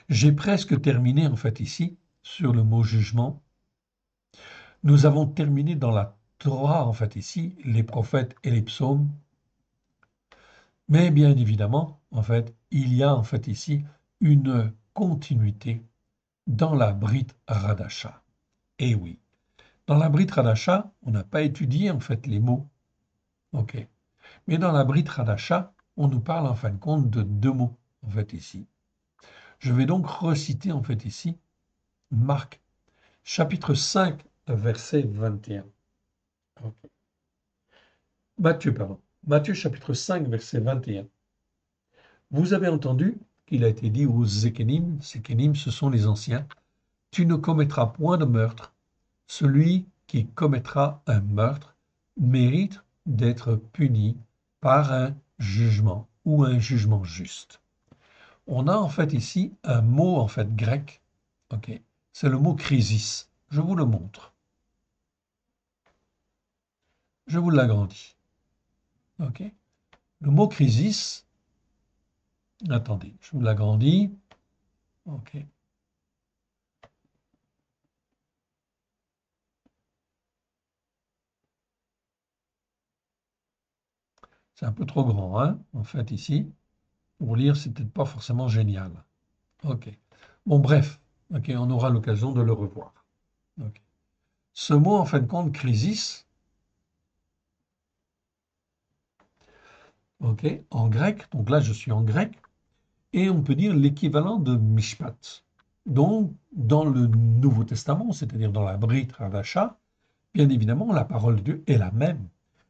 J'ai presque terminé en fait ici sur le mot jugement. Nous avons terminé dans la Torah en fait ici, les prophètes et les psaumes. Mais bien évidemment, en fait, il y a en fait ici une continuité dans la Brit Hadasha. Eh oui, dans la Brit Hadasha, on n'a pas étudié en fait les mots. Ok. Mais dans la Brit Hadasha, on nous parle en fin de compte de 2 mots en fait ici. Je vais donc reciter en fait ici Marc chapitre 5 verset 21. Okay. Matthieu chapitre 5 verset 21. Vous avez entendu qu'il a été dit aux Zékénim, ce sont les anciens, tu ne commettras point de meurtre. Celui qui commettra un meurtre mérite d'être puni par un jugement ou un jugement juste. On a en fait ici un mot en fait grec, ok, c'est le mot crisis. Je vous le montre. Je vous l'agrandis. Ok. Le mot crisis, attendez, je vous l'agrandis. OK. C'est un peu trop grand, hein, en fait, ici. Pour lire, c'est peut-être pas forcément génial. OK. Bon, bref, OK, on aura l'occasion de le revoir. OK. Ce mot, en fin de compte, crisis, OK, en grec, donc là, je suis en grec, et on peut dire l'équivalent de mishpat. Donc, dans le Nouveau Testament, c'est-à-dire dans la Brit Hadasha, bien évidemment, la parole de Dieu est la même.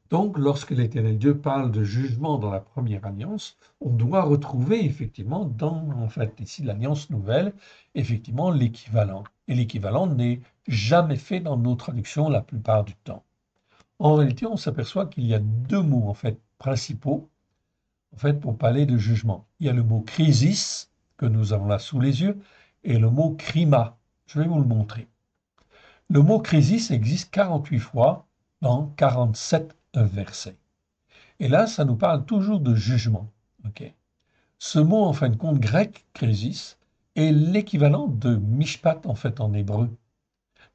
Donc, lorsque l'Éternel Dieu parle de jugement dans la première alliance, on doit retrouver effectivement dans, en fait, ici, l'alliance nouvelle, effectivement, l'équivalent. Et l'équivalent n'est jamais fait dans nos traductions la plupart du temps. En réalité, on s'aperçoit qu'il y a deux mots, en fait, principaux, en fait, pour parler de jugement. Il y a le mot crisis, que nous avons là sous les yeux, et le mot crima. Je vais vous le montrer. Le mot crisis existe 48 fois dans 47 versets. Et là, ça nous parle toujours de jugement. Okay. Ce mot, en fin de compte, grec, crisis, est l'équivalent de mishpat, en fait, en hébreu.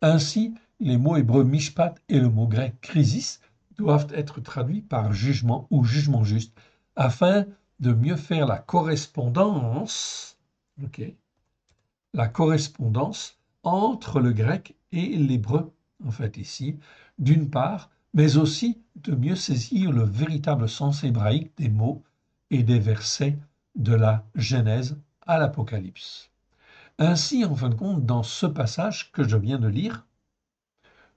Ainsi, les mots hébreux mishpat et le mot grec crisis doivent être traduits par jugement ou jugement juste, afin de mieux faire la correspondance, okay, la correspondance entre le grec et l'hébreu, en fait ici, d'une part, mais aussi de mieux saisir le véritable sens hébraïque des mots et des versets de la Genèse à l'Apocalypse. Ainsi, en fin de compte, dans ce passage que je viens de lire,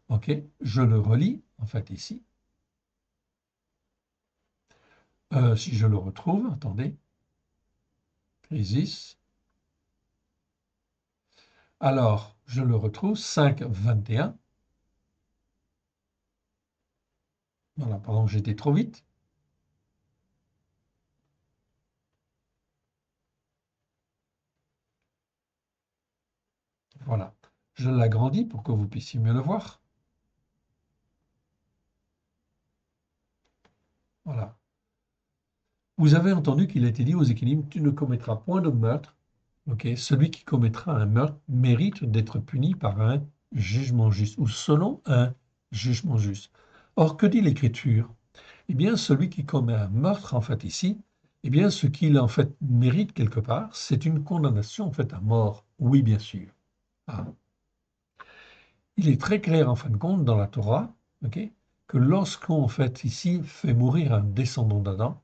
ok, je le relis, en fait ici, si je le retrouve, attendez, Crisis. Alors, je le retrouve, 5, 21. Voilà, pardon, j'étais trop vite. Voilà. Je l'agrandis pour que vous puissiez mieux le voir. Voilà. Vous avez entendu qu'il a été dit aux Équilibres, tu ne commettras point de meurtre. Okay. Celui qui commettra un meurtre mérite d'être puni par un jugement juste ou selon un jugement juste. Or, que dit l'Écriture? Eh bien, celui qui commet un meurtre, en fait, ici, eh bien, ce qu'il, en fait, mérite quelque part, c'est une condamnation, en fait, à mort. Oui, bien sûr. Ah. Il est très clair, en fin de compte, dans la Torah, okay, que lorsqu'on, en fait, ici, fait mourir un descendant d'Adam,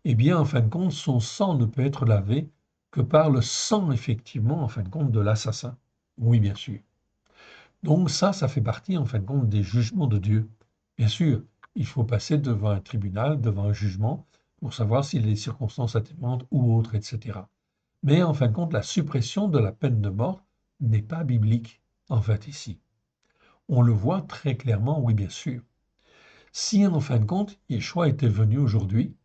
eh bien, en fin de compte, son sang ne peut être lavé que par le sang, effectivement, en fin de compte, de l'assassin. Oui, bien sûr. Donc ça fait partie, en fin de compte, des jugements de Dieu. Bien sûr, il faut passer devant un tribunal, devant un jugement, pour savoir si les circonstances atténuantes ou autres, etc. Mais en fin de compte, la suppression de la peine de mort n'est pas biblique, en fait, ici. On le voit très clairement, oui, bien sûr. Si, en fin de compte, Yeshua était venu aujourd'hui,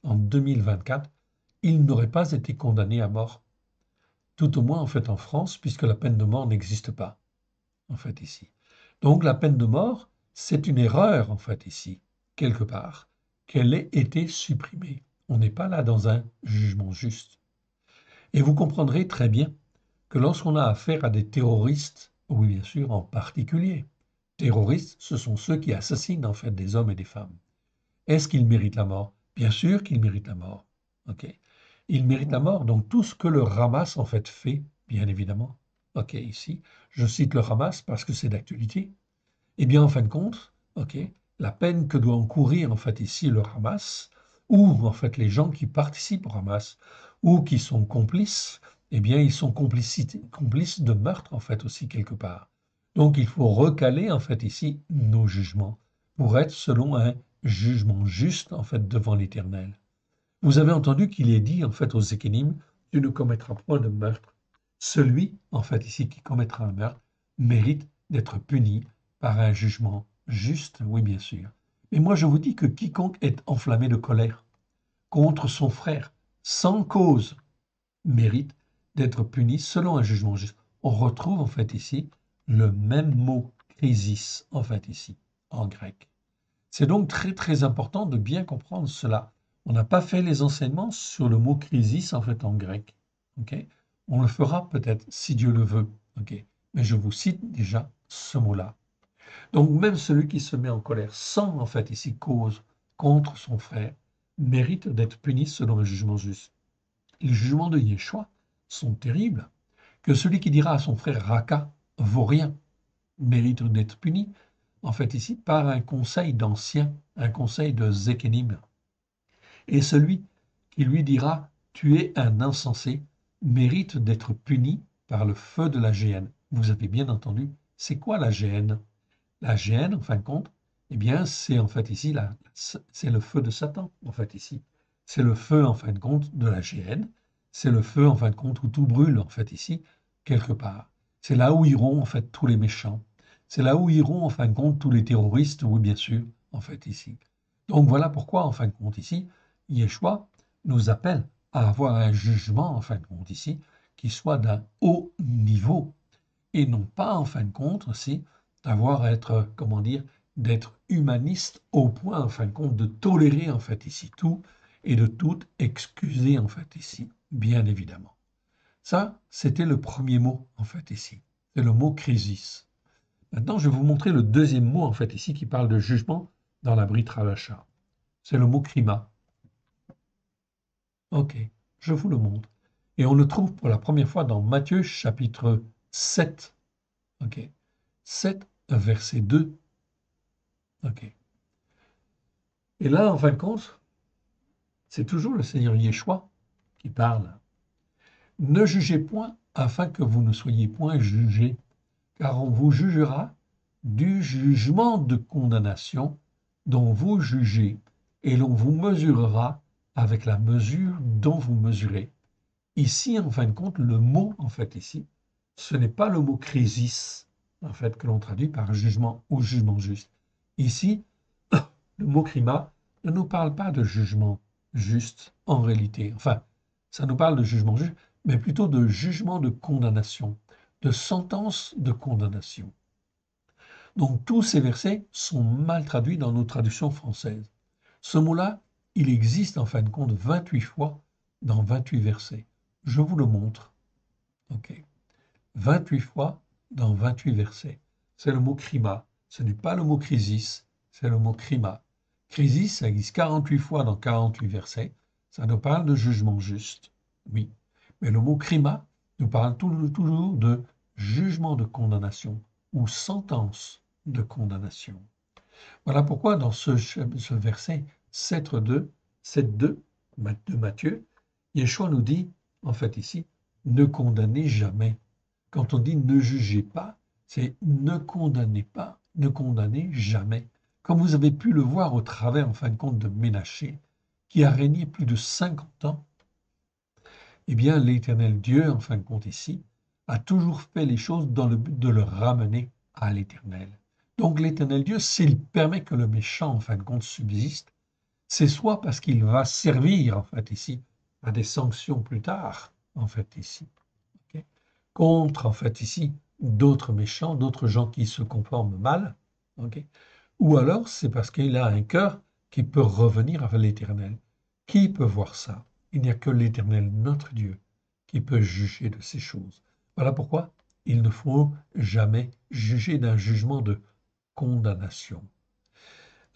en 2024, il n'aurait pas été condamné à mort. Tout au moins, en fait, en France, puisque la peine de mort n'existe pas, en fait, ici. Donc, la peine de mort, c'est une erreur, en fait, ici, quelque part, qu'elle ait été supprimée. On n'est pas là dans un jugement juste. Et vous comprendrez très bien que lorsqu'on a affaire à des terroristes, oui, bien sûr, en particulier, terroristes, ce sont ceux qui assassinent, en fait, des hommes et des femmes. Est-ce qu'ils méritent la mort? Bien sûr qu'ils méritent la mort. Ok. Ils méritent la mort. Donc tout ce que le Hamas en fait fait, bien évidemment. Ok, ici, je cite le Hamas parce que c'est d'actualité. Eh bien, en fin de compte, ok, la peine que doit encourir en fait ici le Hamas, ou en fait les gens qui participent au Hamas, ou qui sont complices, eh bien, ils sont complices de meurtre en fait aussi quelque part. Donc il faut recaler en fait ici nos jugements pour être selon un jugement juste en fait devant l'Éternel. Vous avez entendu qu'il est dit en fait aux Ékénim, tu ne commettras point de meurtre. Celui en fait ici qui commettra un meurtre mérite d'être puni par un jugement juste, oui bien sûr. Mais moi je vous dis que quiconque est enflammé de colère contre son frère sans cause mérite d'être puni selon un jugement juste. On retrouve en fait ici le même mot crisis en fait ici en grec. C'est donc très très important de bien comprendre cela. On n'a pas fait les enseignements sur le mot crisis, en fait, en grec. Ok. On le fera peut-être, si Dieu le veut. Ok. Mais je vous cite déjà ce mot-là. Donc, même celui qui se met en colère sans, en fait, ici, cause contre son frère, mérite d'être puni selon le jugement juste. Les jugements de Yeshua sont terribles. Que celui qui dira à son frère Raka vaut rien, mérite d'être puni, en fait, ici, par un conseil d'anciens, un conseil de Zékénim. Et celui qui lui dira tu es un insensé, mérite d'être puni par le feu de la géhenne. Vous avez bien entendu, c'est quoi la géhenne? La géhenne, en fin de compte, eh bien, c'est en fait ici, c'est le feu de Satan, en fait ici. C'est le feu, en fin de compte, de la géhenne. C'est le feu, en fin de compte, où tout brûle, en fait ici, quelque part. C'est là où iront, en fait, tous les méchants. C'est là où iront, en fin de compte, tous les terroristes, oui, bien sûr, en fait ici. Donc voilà pourquoi, en fin de compte, ici, Yeshua nous appelle à avoir un jugement, en fin de compte, ici, qui soit d'un haut niveau, et non pas, en fin de compte, aussi, d'avoir à être, comment dire, d'être humaniste au point, en fin de compte, de tolérer, en fait, ici, tout, et de tout excuser, en fait, ici, bien évidemment. Ça, c'était le premier mot, en fait, ici. C'est le mot crisis. Maintenant, je vais vous montrer le deuxième mot, en fait, ici, qui parle de jugement dans la Brit Hadasha. C'est le mot krima. Ok, je vous le montre. Et on le trouve pour la première fois dans Matthieu chapitre 7. Ok, 7, verset 2. Ok. Et là, en fin de compte, c'est toujours le Seigneur Yeshua qui parle. Ne jugez point afin que vous ne soyez point jugés, car on vous jugera du jugement de condamnation dont vous jugez, et l'on vous mesurera avec la mesure dont vous mesurez. Ici, en fin de compte, le mot, en fait, ici, ce n'est pas le mot crisis, en fait, que l'on traduit par jugement ou jugement juste. Ici, le mot krima ne nous parle pas de jugement juste en réalité. Enfin, ça nous parle de jugement juste, mais plutôt de jugement de condamnation, de sentence de condamnation. Donc tous ces versets sont mal traduits dans nos traductions françaises. Ce mot-là, il existe en fin de compte 28 fois dans 28 versets. Je vous le montre. Ok. 28 fois dans 28 versets. C'est le mot krima. Ce n'est pas le mot crisis, c'est le mot krima. Crisis, ça existe 48 fois dans 48 versets. Ça nous parle de jugement juste. Oui. Mais le mot krima nous parle toujours de jugement de condamnation ou sentence de condamnation. Voilà pourquoi dans ce verset 7.2 de Matthieu, Yeshua nous dit, en fait ici, ne condamnez jamais. Quand on dit ne jugez pas, c'est ne condamnez pas, ne condamnez jamais. Comme vous avez pu le voir au travers, en fin de compte, de Ménaché, qui a régné plus de 50 ans, eh bien, l'Éternel Dieu, en fin de compte ici, a toujours fait les choses dans le but de le ramener à l'Éternel. Donc l'Éternel Dieu, s'il permet que le méchant, en fin de compte, subsiste, c'est soit parce qu'il va servir, en fait, ici, à des sanctions plus tard, en fait, ici, okay, contre, en fait, ici, d'autres méchants, d'autres gens qui se conforment mal, okay, ou alors c'est parce qu'il a un cœur qui peut revenir à l'Éternel. Qui peut voir ça? Il n'y a que l'Éternel, notre Dieu, qui peut juger de ces choses. Voilà pourquoi il ne faut jamais juger d'un jugement de condamnation.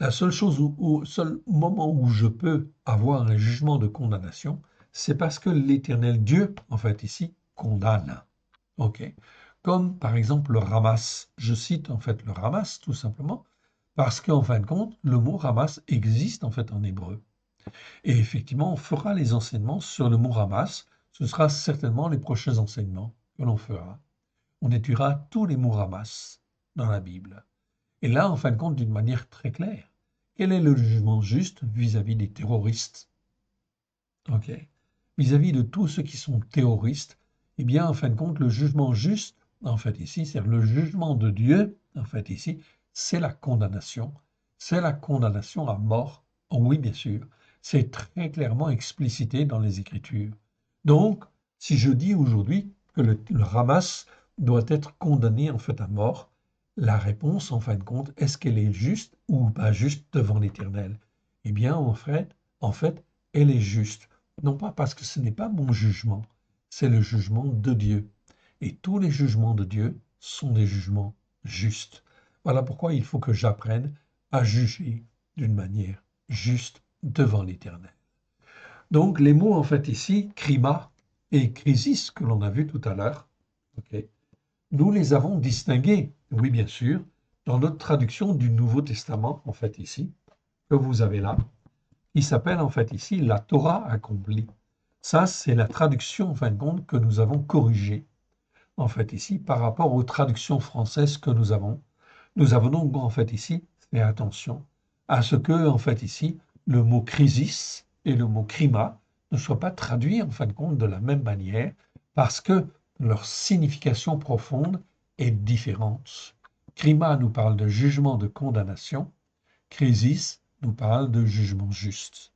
La seule chose seul moment où je peux avoir un jugement de condamnation, c'est parce que l'Éternel Dieu, en fait ici, condamne. Ok. Comme par exemple le ramas. Je cite en fait le ramas tout simplement parce qu'en fin de compte, le mot ramas existe en fait en hébreu. Et effectivement, on fera les enseignements sur le mot ramas. Ce sera certainement les prochains enseignements que l'on fera. On étudiera tous les mots ramas dans la Bible. Et là, en fin de compte, d'une manière très claire, quel est le jugement juste vis-à-vis des terroristes? Ok. Vis-à-vis de tous ceux qui sont terroristes, eh bien, en fin de compte, le jugement juste, en fait, ici, c'est le jugement de Dieu, en fait, ici, c'est la condamnation. C'est la condamnation à mort. Oh oui, bien sûr. C'est très clairement explicité dans les Écritures. Donc, si je dis aujourd'hui que le Hamas doit être condamné, en fait, à mort, la réponse, en fin de compte, est-ce qu'elle est juste ou pas juste devant l'Éternel? Eh bien, en fait, elle est juste. Non pas parce que ce n'est pas mon jugement, c'est le jugement de Dieu. Et tous les jugements de Dieu sont des jugements justes. Voilà pourquoi il faut que j'apprenne à juger d'une manière juste devant l'Éternel. Donc les mots en fait ici, krima et crisis que l'on a vu tout à l'heure, ok, nous les avons distingués, oui bien sûr, dans notre traduction du Nouveau Testament en fait ici, que vous avez là, qui s'appelle en fait ici la Torah accomplie. Ça, c'est la traduction en fin de compte que nous avons corrigée en fait ici par rapport aux traductions françaises que nous avons. Nous avons donc en fait ici fait attention à ce que en fait ici le mot crisis et le mot crima ne soient pas traduits en fin de compte de la même manière parce que leur signification profonde est différente. Crima nous parle de jugement de condamnation, crisis nous parle de jugement juste.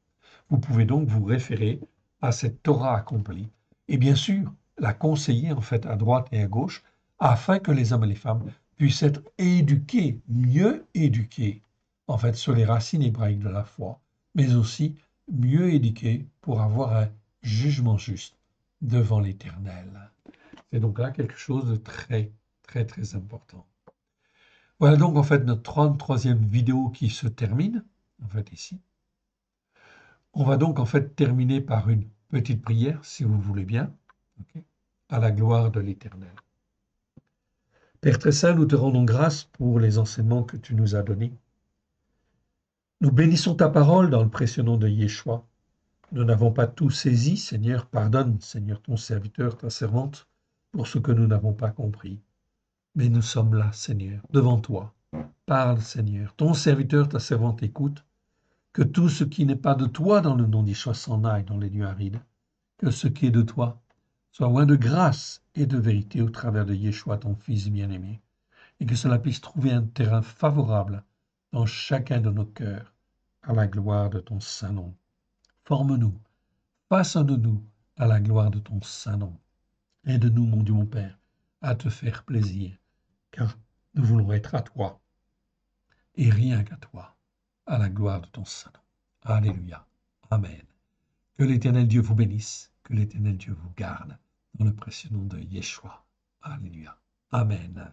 Vous pouvez donc vous référer à cette Torah accomplie et bien sûr la conseiller en fait à droite et à gauche afin que les hommes et les femmes puissent être éduqués, mieux éduqués en fait sur les racines hébraïques de la foi, mais aussi mieux éduqués pour avoir un jugement juste devant l'Éternel. C'est donc là quelque chose de très, très, très important. Voilà donc en fait notre 33e vidéo qui se termine, en fait ici. On va donc en fait terminer par une petite prière, si vous voulez bien, ok, à la gloire de l'Éternel. Père très saint, nous te rendons grâce pour les enseignements que tu nous as donnés. Nous bénissons ta parole dans le précieux nom de Yeshua. Nous n'avons pas tout saisi, Seigneur, pardonne, Seigneur, ton serviteur, ta servante, pour ce que nous n'avons pas compris. Mais nous sommes là, Seigneur, devant toi. Parle, Seigneur, ton serviteur, ta servante écoute. Que tout ce qui n'est pas de toi dans le nom d'Yeshua s'en aille dans les lieux arides. Que ce qui est de toi soit loin de grâce et de vérité au travers de Yeshua, ton Fils bien-aimé, et que cela puisse trouver un terrain favorable dans chacun de nos cœurs, à la gloire de ton saint nom. Forme-nous, façonne-nous à la gloire de ton saint nom. Aide-nous, mon Dieu, mon Père, à te faire plaisir, car nous voulons être à toi, et rien qu'à toi, à la gloire de ton saint nom. Alléluia. Amen. Que l'Éternel Dieu vous bénisse, que l'Éternel Dieu vous garde, dans le précieux nom de Yeshua. Alléluia. Amen.